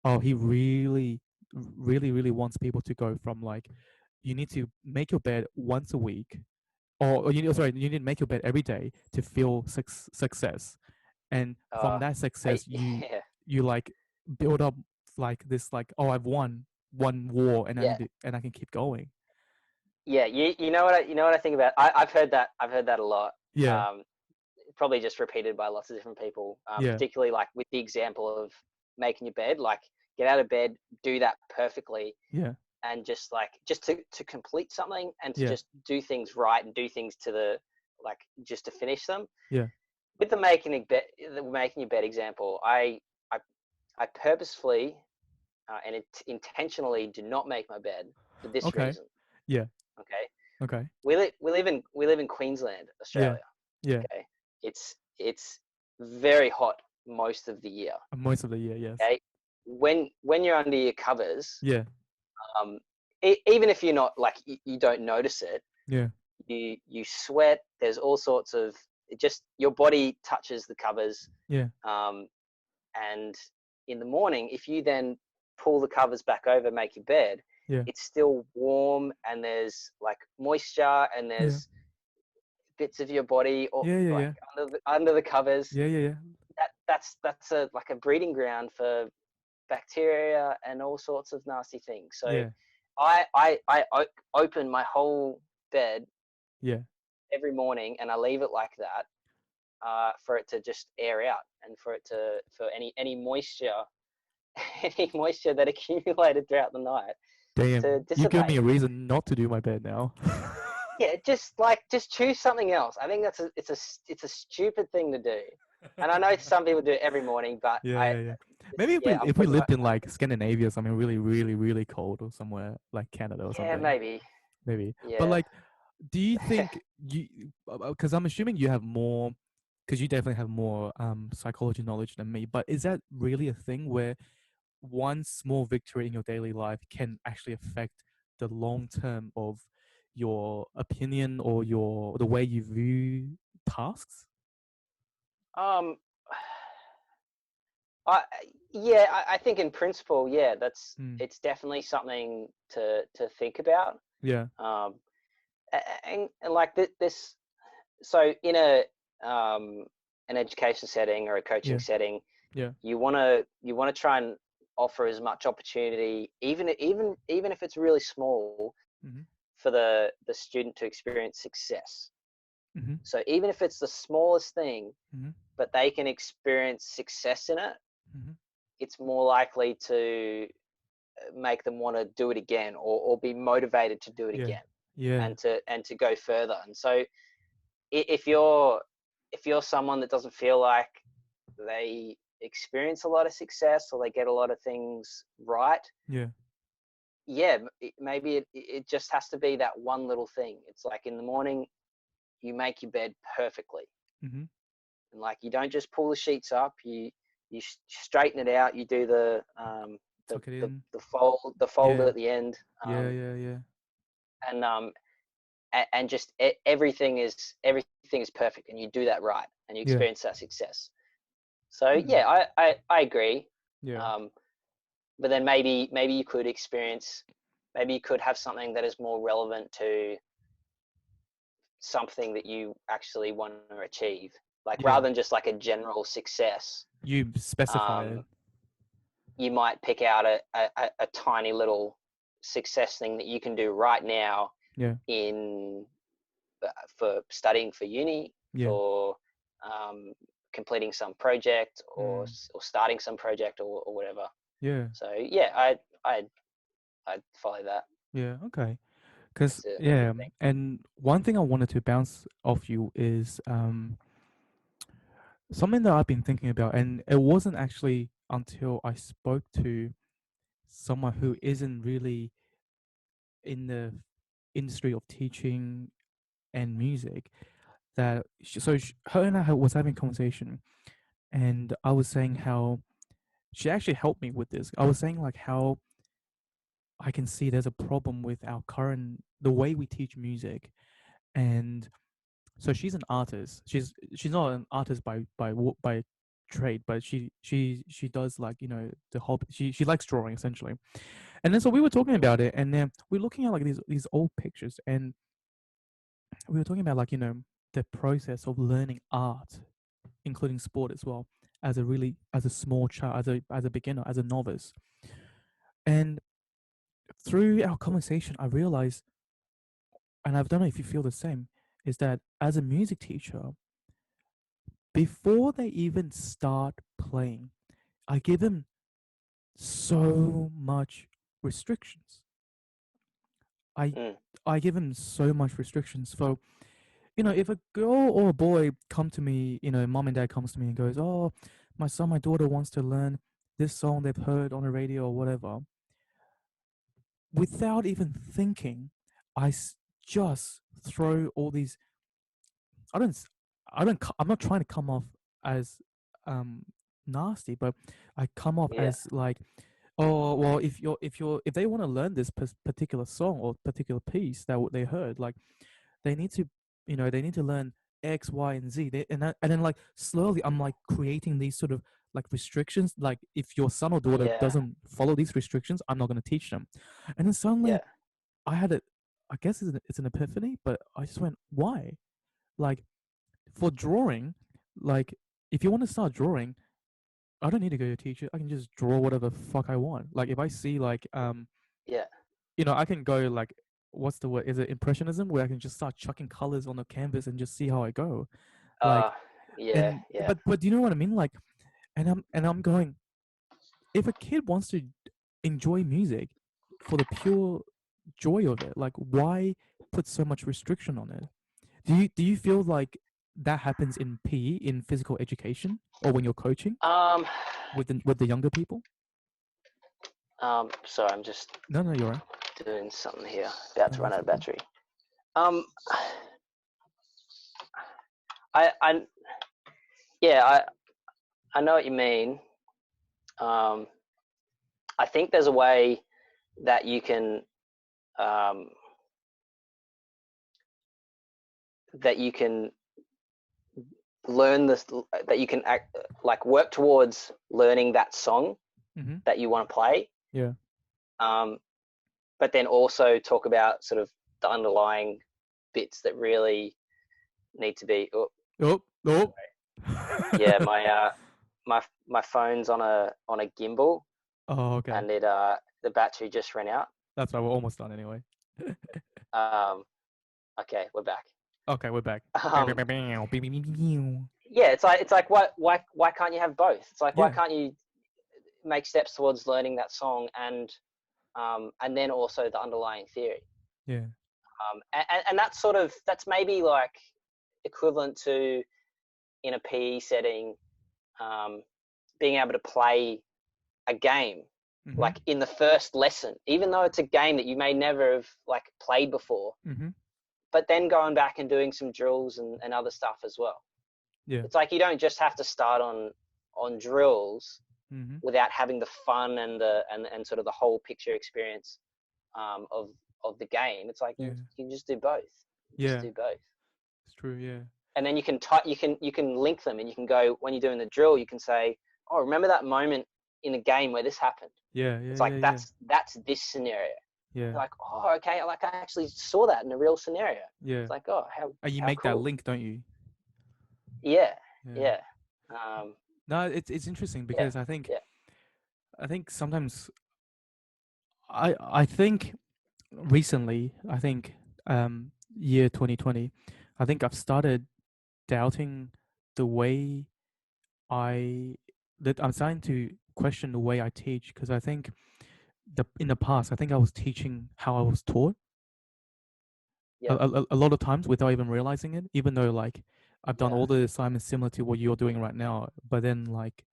oh, he really wants people to go from like, you need to make your bed once a week, or you need to make your bed every day to feel success, and from Uh, that success yeah, you like build up like this, like, oh, I've won one war and yeah, I can keep going. yeah. You know what I think about. I've heard that a lot. Yeah. Um, Probably just repeated by lots of different people. Yeah. Particularly like with the example of making your bed. Like get out of bed, do that perfectly, Yeah. and just to complete something and to Yeah. just do things right and do things to the like just to finish them. Yeah. With the making your bed example, I, I purposefully and intentionally do not make my bed for this Okay. reason. Yeah. Okay, Okay. we live in Queensland, Yeah. Australia. Yeah. Okay, it's very hot most of the year. Most of the year, yes. Okay, when you're under your covers, Yeah. um, even if you're not like you don't notice it, Yeah. you sweat. There's all sorts of it just your body touches the covers, Yeah. um, and in the morning, if you then pull the covers back over, make your bed, Yeah. it's still warm and there's like moisture and Yeah. there's bits of your body or Yeah. Yeah. like Yeah. under the covers. Yeah. Yeah. Yeah. That's a like a breeding ground for bacteria and all sorts of nasty things. So Yeah. open my whole bed Yeah. every morning and I leave it like that for it to just air out and for any moisture any moisture that accumulated throughout the night Damn. to You give me dissipate. a reason not to do my bed now. Yeah, just choose something else. I think it's a stupid thing to do. And I know some people do it every morning, but Yeah, I yeah, yeah. just, Maybe yeah, I'm if we putting my lived in like Scandinavia or something really, really, really cold or somewhere like Canada or yeah, something, maybe. maybe. But Yeah. like, do you think you? Because I'm assuming you have more, because you definitely have more psychology knowledge than me. But is that really a thing where one small victory in your daily life can actually affect the long term of your opinion or the way you view tasks? Um I yeah, I think in principle, yeah, Mm. it's definitely something to think about. Yeah, Um and like this, so in a an education setting or a coaching yeah, setting, yeah. you want to try and offer as much opportunity, even if it's really small, Mm-hmm. for the student to experience success. Mm-hmm. So even if it's the smallest thing, Mm-hmm. but they can experience success in it, Mm-hmm. it's more likely to make them want to do it again, or be motivated to do it Yeah, again, yeah, and to go further. And so if you're someone that doesn't feel like they experience a lot of success, or they get a lot of things right, yeah. yeah, maybe it just has to be that one little thing. It's like in the morning, you make your bed perfectly, Mm-hmm. and like you don't just pull the sheets up, you straighten it out, you do the Tuck it the, in. the fold the folder Yeah, at the end, yeah, yeah, yeah, and just everything is perfect, and you do that right, and you yeah. experience that success. So Hmm. yeah, I agree. Yeah, um, but then maybe you could experience, maybe you could have something that is more relevant to something that you actually want to achieve, like yeah. rather than just like a general success. You specify it. um, you might pick out a tiny little success thing that you can do right now, Yeah, in for studying for uni, yeah. for completing some project, Mm. or starting some project, or whatever. Yeah, So yeah, I'd follow that yeah. Okay. Because as a good yeah, thing. and one thing I wanted to bounce off you is something that I've been thinking about, and it wasn't actually until I spoke to someone who isn't really in the industry of teaching and music that her and I was having a conversation, and I was saying how she actually helped me with this. I was saying like how I can see there's a problem with our current the way we teach music, and so she's an artist. She's not an artist by trade, but she does like the hobby. She likes drawing essentially, and then so we were talking about it, and then we're looking at like these old pictures, and we were talking about like the process of learning art, including sport as well, as a small child, as a beginner, as a novice, and through our conversation, I realized, and I don't know if you feel the same, is that as a music teacher, before they even start playing, I give them so much restrictions. I Mm, I give them so much restrictions. So if a girl or a boy come to me, mom and dad comes to me and goes, "Oh, my son, my daughter wants to learn this song they've heard on the radio or whatever," without even thinking, just throw all these. I don't. I don't. I'm not trying to come off as um nasty, but I come off yeah, as like, oh well, if they want to learn this particular song or particular piece that they heard, like they need to, they need to learn X, Y, and Z. And then like slowly, I'm like creating these sort of like restrictions. Like if your son or daughter yeah, doesn't follow these restrictions, I'm not going to teach them. And then yeah, suddenly, I had it. I guess it's an epiphany, but I just went, why? Like for drawing, like if you want to start drawing, I don't need to go to a teacher. I can just draw whatever the fuck I want. Like if I see like yeah. I can go like what's the word? Is it impressionism where I can just start chucking colors on the canvas and just see how I go? Like uh yeah, and yeah, but do you know what I mean? Like and I'm going, if a kid wants to enjoy music for the pure joy of it, like why put so much restriction on it. Do you feel like that happens in PE, in physical education, or when you're coaching Um, with the younger people? sorry, I'm just No, no, you're right. doing something here. About No, to run that's out all of good. battery. Um, I yeah, I know what you mean. Um, I think there's a way that you can um, that you can learn this, that you can act, like work towards learning that song Mm-hmm. that you want to play. Yeah. Um, but then also talk about sort of the underlying bits that really need to be. Oh, Oh, oh. yeah, my phone's on a gimbal, Oh, okay. and the battery just ran out. That's right. We're almost done anyway. Um, okay, we're back. Okay, we're back. Um, yeah, it's like why can't you have both? It's like, why Yeah, can't you make steps towards learning that song and then also the underlying theory. yeah. And that's maybe like equivalent to in a PE setting, um, being able to play a game Mm-hmm. like in the first lesson, even though it's a game that you may never have like played before, Mm-hmm. but then going back and doing some drills and other stuff as well. Yeah. It's like you don't just have to start on drills Mm-hmm. without having the fun and sort of the whole picture experience of the game. It's like Yeah. you can just do both. Just Yeah. do both, It's true. Yeah. and then you can link them, and you can go when you're doing the drill. You can say, "Oh, remember that moment in the game where this happened?" Yeah. Yeah. It's Yeah. like Yeah. that's this scenario. Yeah. You're like, "Oh, okay, like I actually saw that in a real scenario." Yeah. It's like, "Oh, how And you how make that cool." link, don't you? Yeah, Yeah. yeah, um, No, it's interesting yeah, because yeah, I think sometimes I think recently I think year 2020 I think I've started doubting the way I that I'm starting to question the way I teach because I think the in the past I think I was teaching how I was taught yeah, a lot of times without even realizing it, even though like I've done yeah, all the assignments similar to what you're doing right now, but then like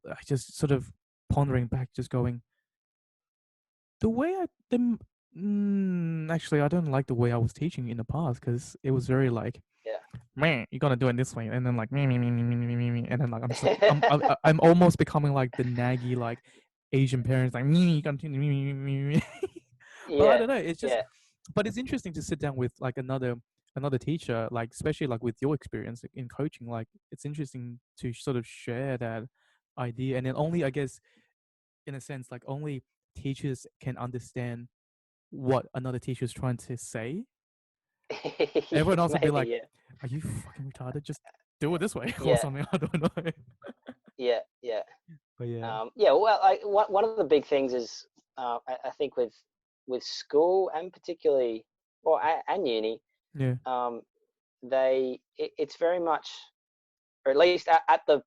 I just sort of pondering back, just going the way I the actually I don't like the way I was teaching in the past because it was very like man, you're gonna do it this way, and then like me, and then like yeah, I'm almost becoming like the naggy like Asian parents like me, you gotta do me. But I yeah, don't know. It's just, yeah, but it's interesting to sit down with like another teacher, like especially like with your experience in coaching. Like it's interesting to sort of share that idea, and then only I guess in a sense like only teachers can understand what another teacher is trying to say. Everyone else will be maybe, like, yeah, "Are you fucking retarded? Just do it this way or yeah, something." I don't know. yeah, yeah. But yeah, Yeah, well, one of the big things is I think with school and particularly, and uni, yeah, um, it's very much, or at least at the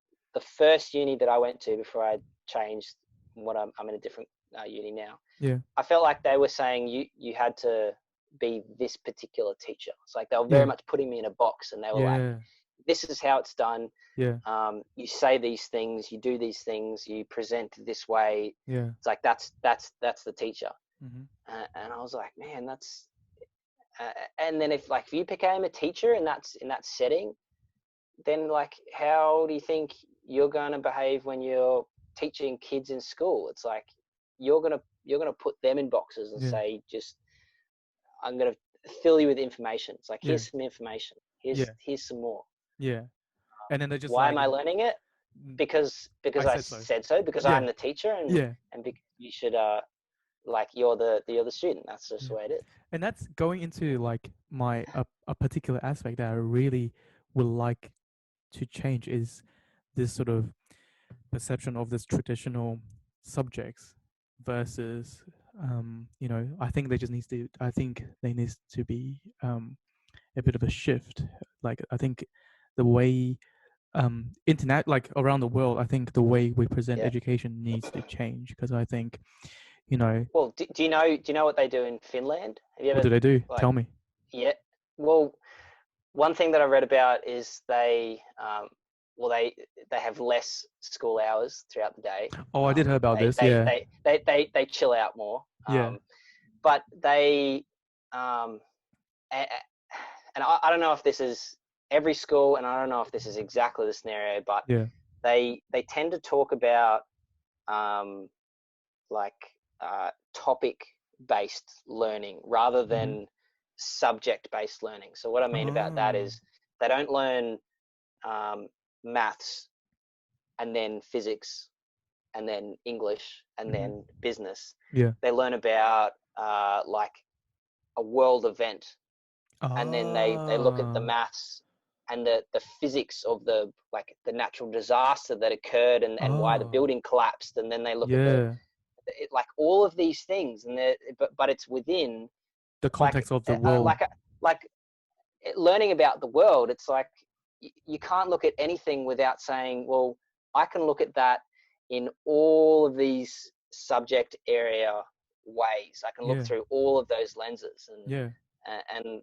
first uni that I went to before I changed. I'm in a different uni now. yeah, I felt like they were saying you had to be this particular teacher. It's like they were very yeah, much putting me in a box, and they were like, yeah, "This is how it's done. yeah, You say these things, you do these things, you present this way." yeah. It's like that's the teacher, Mm-hmm. and I was like, man, that's. And then if you became a teacher in that setting, then like how do you think you're going to behave when you're teaching kids in school? It's like you're gonna put them in boxes and Yeah, say, just I'm gonna fill you with information. It's like, yeah, here's some information, here's yeah, here's some more. yeah. And then they're just Why am like, I learning it? Because I I said so. said so, because Yeah, I'm the teacher, yeah, and because you should like you're the student. That's just yeah. the way it is. And that's going into like my a particular aspect that I really would like to change is this sort of perception of this traditional subjects versus I think there just needs to I think there needs to be a bit of a shift. Like I think the way internet like around the world, I think the way we present Yeah. education needs to change because I think you know Well, do you know what they do in Finland? Have you what ever do they do? like Tell me. Yeah. Well, one thing that I read about is well, they have less school hours throughout the day. Oh, I did hear about this. Yeah, They chill out more. yeah, But they, um, and I don't know if this is every school, and I don't know if this is exactly the scenario, but yeah. they tend to talk about um, like topic based learning rather Hmm. than subject based learning. So what I mean about that Oh, is they don't learn um, maths and then physics and then English and hmm, then business. yeah. They learn about like a world event, and then they look at the Ah, maths and the physics of the like the natural disaster that occurred, and why the oh, building collapsed, and then they look at yeah. like all of these things, and but it's within The like context of the uh, world. like like learning about the world. It's like you can't look at anything without saying, well, I can look at that in all of these subject area ways. I can look Yeah, through all of those lenses, yeah. and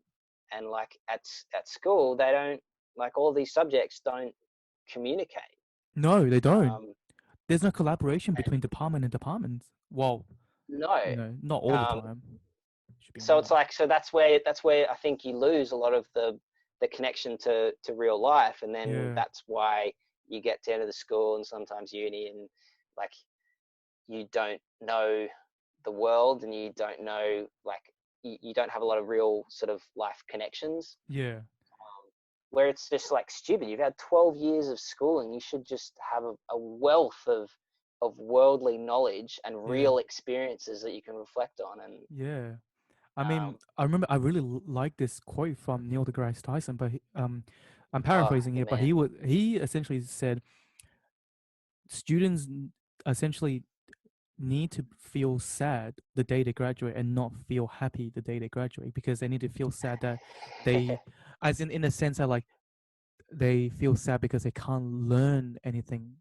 and like at school they don't, like all these subjects don't communicate. No, they don't. Um, There's no collaboration between department and departments. Well, no. not all the Um, time. Should be so it's more. like, so that's where I think you lose a lot of the connection to real life, and then Yeah, that's why you get to enter the school and sometimes uni, and like you don't know the world, and you don't know, like you don't have a lot of real sort of life connections, yeah, where it's just like stupid. You've had 12 years of schooling. You should just have a wealth of worldly knowledge and yeah, real experiences that you can reflect on. And yeah. I mean, um, I remember I really like this quote from Neil deGrasse Tyson, but I'm oh, paraphrasing the it, but man. he essentially said students essentially need to feel sad the day they graduate and not feel happy the day they graduate because they need to feel sad that they, as in a sense that like they feel sad because they can't learn anything.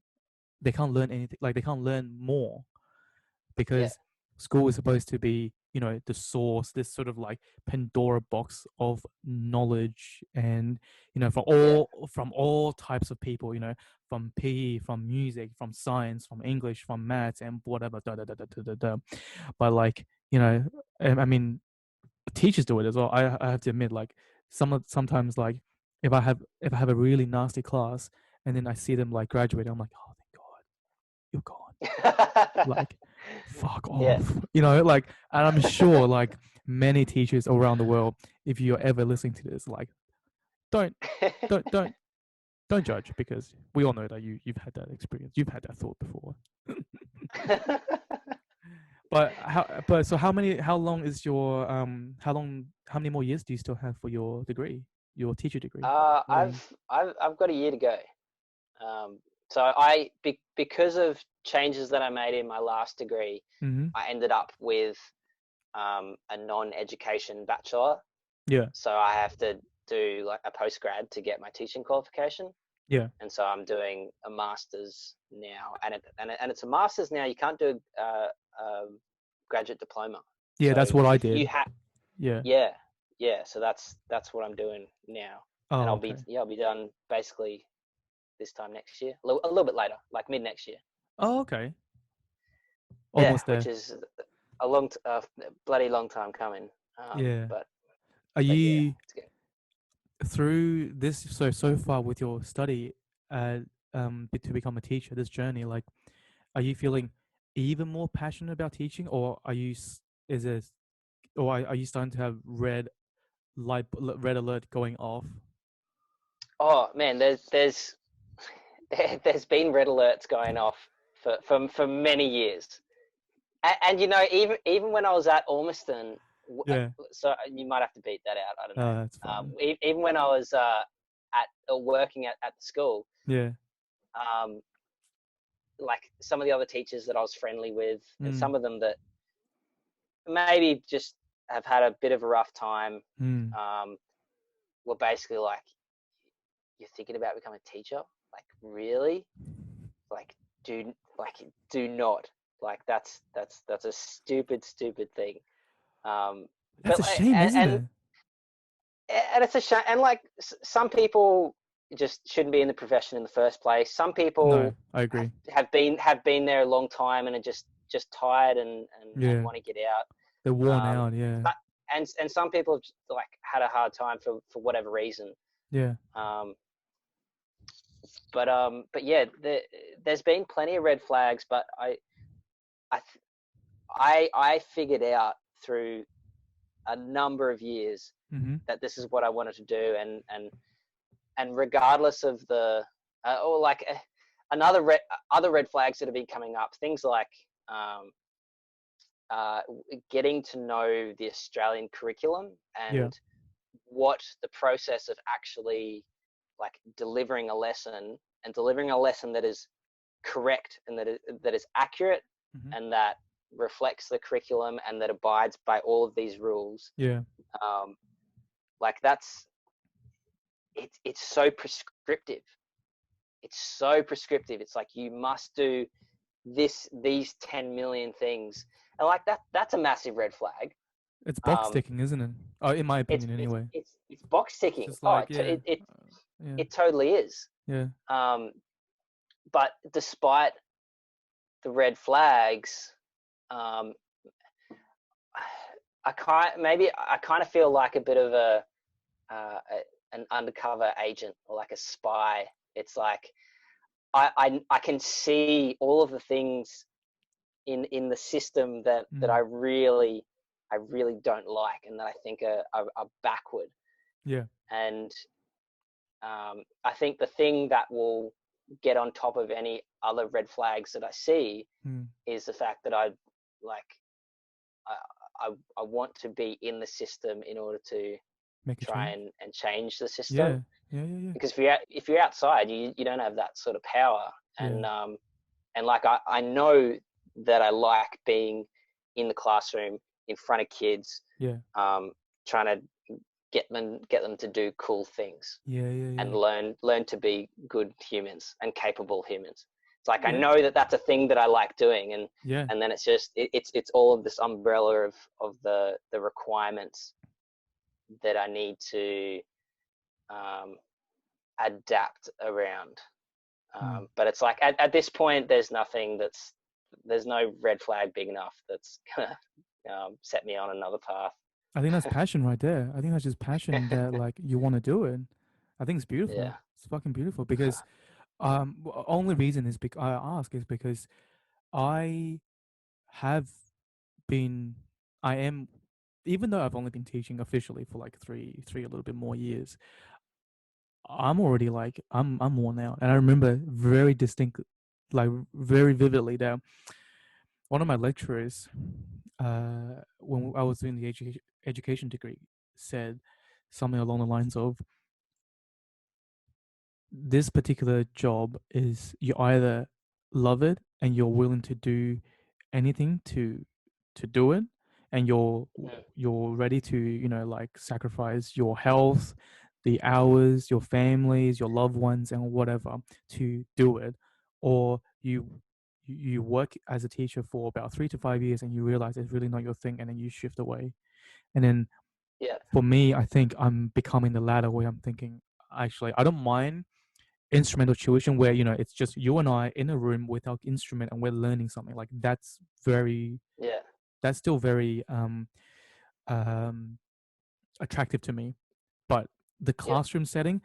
They can't learn anything. Like they can't learn more Yeah, because school is supposed to be, the source, this sort of like Pandora box of knowledge, and yeah, from all types of people, from PE, from music, from science, from English, from maths, and whatever. Da, da, da, da, da, da, da. But like, I mean, teachers do it as well. I have to admit, like sometimes like if I have a really nasty class and then I see them like graduate, I'm like, oh thank God, you're gone. Like, fuck yeah. off. Like, and I'm sure like many teachers around the world, if you're ever listening to this, like, don't don't don't don't judge because we all know that you've had that experience, you've had that thought before. But so how many more years do you still have for your degree, your teacher degree? What are you? I've got a year to go. Um, so because of changes that I made in my last degree, Mm-hmm. I ended up with a non-education bachelor. Yeah, So I have to do like a postgrad to get my teaching qualification, yeah, and so I'm doing a master's now, and it's a master's now. You can't do a graduate diploma. yeah. So That's what I you did. have, Yeah. yeah, yeah. So that's what I'm doing now, and Oh, okay. I'll be done basically this time next year, a little bit later, like mid next year. Oh, okay. Yeah, Almost which there. is a bloody long time coming. Yeah. But Are yeah, you it's good. through this so far with your study to become a teacher, this journey, like are you feeling even more passionate about teaching, or is it or are you starting to have red alert going off? Oh man, there's been red alerts going off for many years, and even when I was at Ormiston, Yeah. so you might have to beat that out. I don't know. That's fine. Even when I was at working at the school, Yeah. um, like some of the other teachers that I was friendly with, and Mm. some of them that maybe just have had a bit of a rough time, Mm. um, were basically like, "You're thinking about becoming a teacher? Like really? Like do not. Like that's a stupid thing." That's But a shame, isn't and it? and it's a shame. And like some people just shouldn't be in the profession in the first place. Some No, people I agree. have been there a long time and are just tired and Yeah, want to get out. they're worn Um, out. Yeah, and some people have like had a hard time for whatever reason. yeah. Um, but yeah, there's been plenty of red flags, but I I figured out through a number of years Mm-hmm. that this is what I wanted to do, and regardless of the or like another other red flags that have been coming up, things like um, uh, getting to know the Australian curriculum Yeah. and what the process of actually like delivering a lesson and delivering a lesson that is correct and that is accurate Mm-hmm. and that reflects the curriculum and that abides by all of these rules. Yeah. Um, like that's it's so prescriptive. It's so prescriptive. It's like you must do these 10 million things, and like that's a massive red flag. It's box Um, ticking, isn't it? In my it's opinion, it's anyway. it's box It's ticking. just Oh, like, yeah, yeah, it totally is. yeah. Um, but despite the red flags, um, I kind of feel like a bit of an undercover agent or like a spy. It's like I can see all of the things in the system that Mm. I really don't like and that I think are backward. Yeah. And I think the thing that will get on top of any other red flags that I see Mm. is the fact that I like I want to be in the system in order to Make a try change. and change the Yeah. system. Yeah. Yeah. Yeah. Because if you're outside, you don't have that sort of power. Yeah. And like I know that I like being in the classroom in front of kids, Yeah. trying to get them to do cool things Yeah. Yeah. and Yeah. learn to be good humans and capable humans. It's like I Yeah. know that that's a thing that I like doing, Yeah. and then it's just it's all of this umbrella of the requirements that I need to um, adapt around. Mm. But it's like at this point, there's no red flag big enough that's gonna set me on another path. I think that's passion right there. I think that's just passion that like you want to do it. I think it's beautiful. Yeah, It's fucking beautiful because only reason is because I ask is because I have been I am even though I've only been teaching officially for like three a little bit more years, I'm already like I'm worn out. And I remember very distinct like very vividly that one of my lecturers when I was doing the education degree said something along the lines of this particular job is you either love it and you're willing to do anything to do it and mm, you're ready to like sacrifice your health, the hours, your families, your loved ones and whatever to do it, or you work as a teacher for about 3 to 5 years and you realize it's really not your thing and then you shift away. And then yeah, for me, I think I'm becoming the latter where I'm thinking actually I don't mind instrumental tuition where it's just you and I in a room without instrument and we're learning something like yeah, that's still very um attractive to me. But the yeah, classroom setting,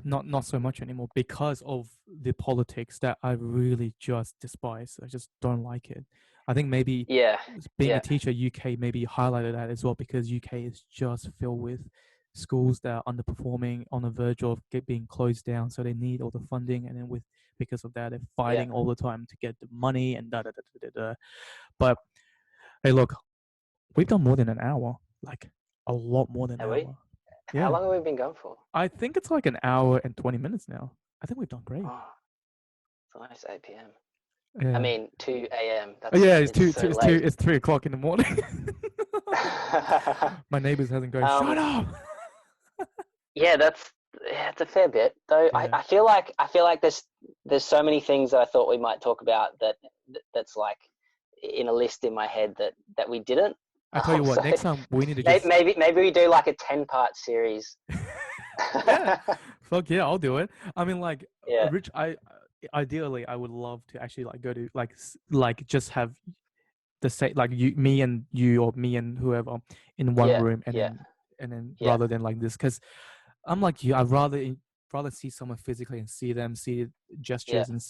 not so much anymore because of the politics that I really just despise. I just don't like it. I think maybe yeah, being a yeah, teacher UK maybe highlighted that as well because UK is just filled with schools that are underperforming on the verge of being closed down, so they need all the funding, and then with because of that they're yeah. fighting all the time to get the money and da da da da da. But hey, look, we've done more than an hour, like a lot more than an Have we? hour. How Yeah, long have we been going for? I think it's like an hour and 20 minutes now. I think we've done great. Oh, it's almost 8 p.m. I Yeah. mean 2 a.m. Oh, That's yeah, it's it's two, so two it's two late. it's 3 o'clock in the morning. My neighbors hasn't going, shut um, up. yeah, it's a fair bit though. Yeah. I feel like there's so many things that I thought we might talk about that's like in a list in my head that we didn't. I tell you what, So next time we need to just maybe we do like a 10-part series. yeah, fuck yeah, I'll do it. I mean, like, Yeah, Rich, I ideally I would love to actually like go to like just have the same like me and you or me and whoever in one yeah, room, yeah, and then yeah, rather than like this, because I'm like you, I'd rather see someone physically and see them, see yeah. gestures, and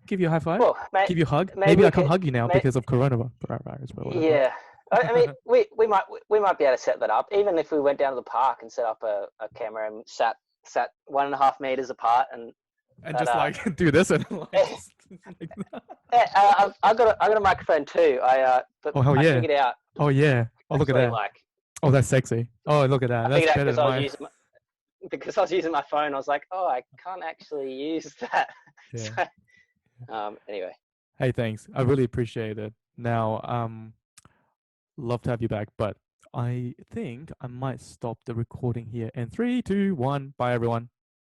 give you a high five, Well, give you a hug. maybe Maybe we I can't could. hug you now May, because of coronavirus, but whatever. yeah, I mean, we might be able to set that up, even if we went down to the park and set up a camera and sat 1.5 meters apart, and And but just like do this and like just like that. I got a microphone too. But Oh hell I yeah. figured out Oh yeah. Oh look at actually that. like Oh that's sexy. Oh look at that. I That's figured out better than my because I was using my phone. I was like, oh, I can't actually use that. yeah. So anyway, Hey, thanks. I really appreciate it. Now, love to have you back, but I think I might stop the recording here. And 3, 2, 1. Bye, everyone.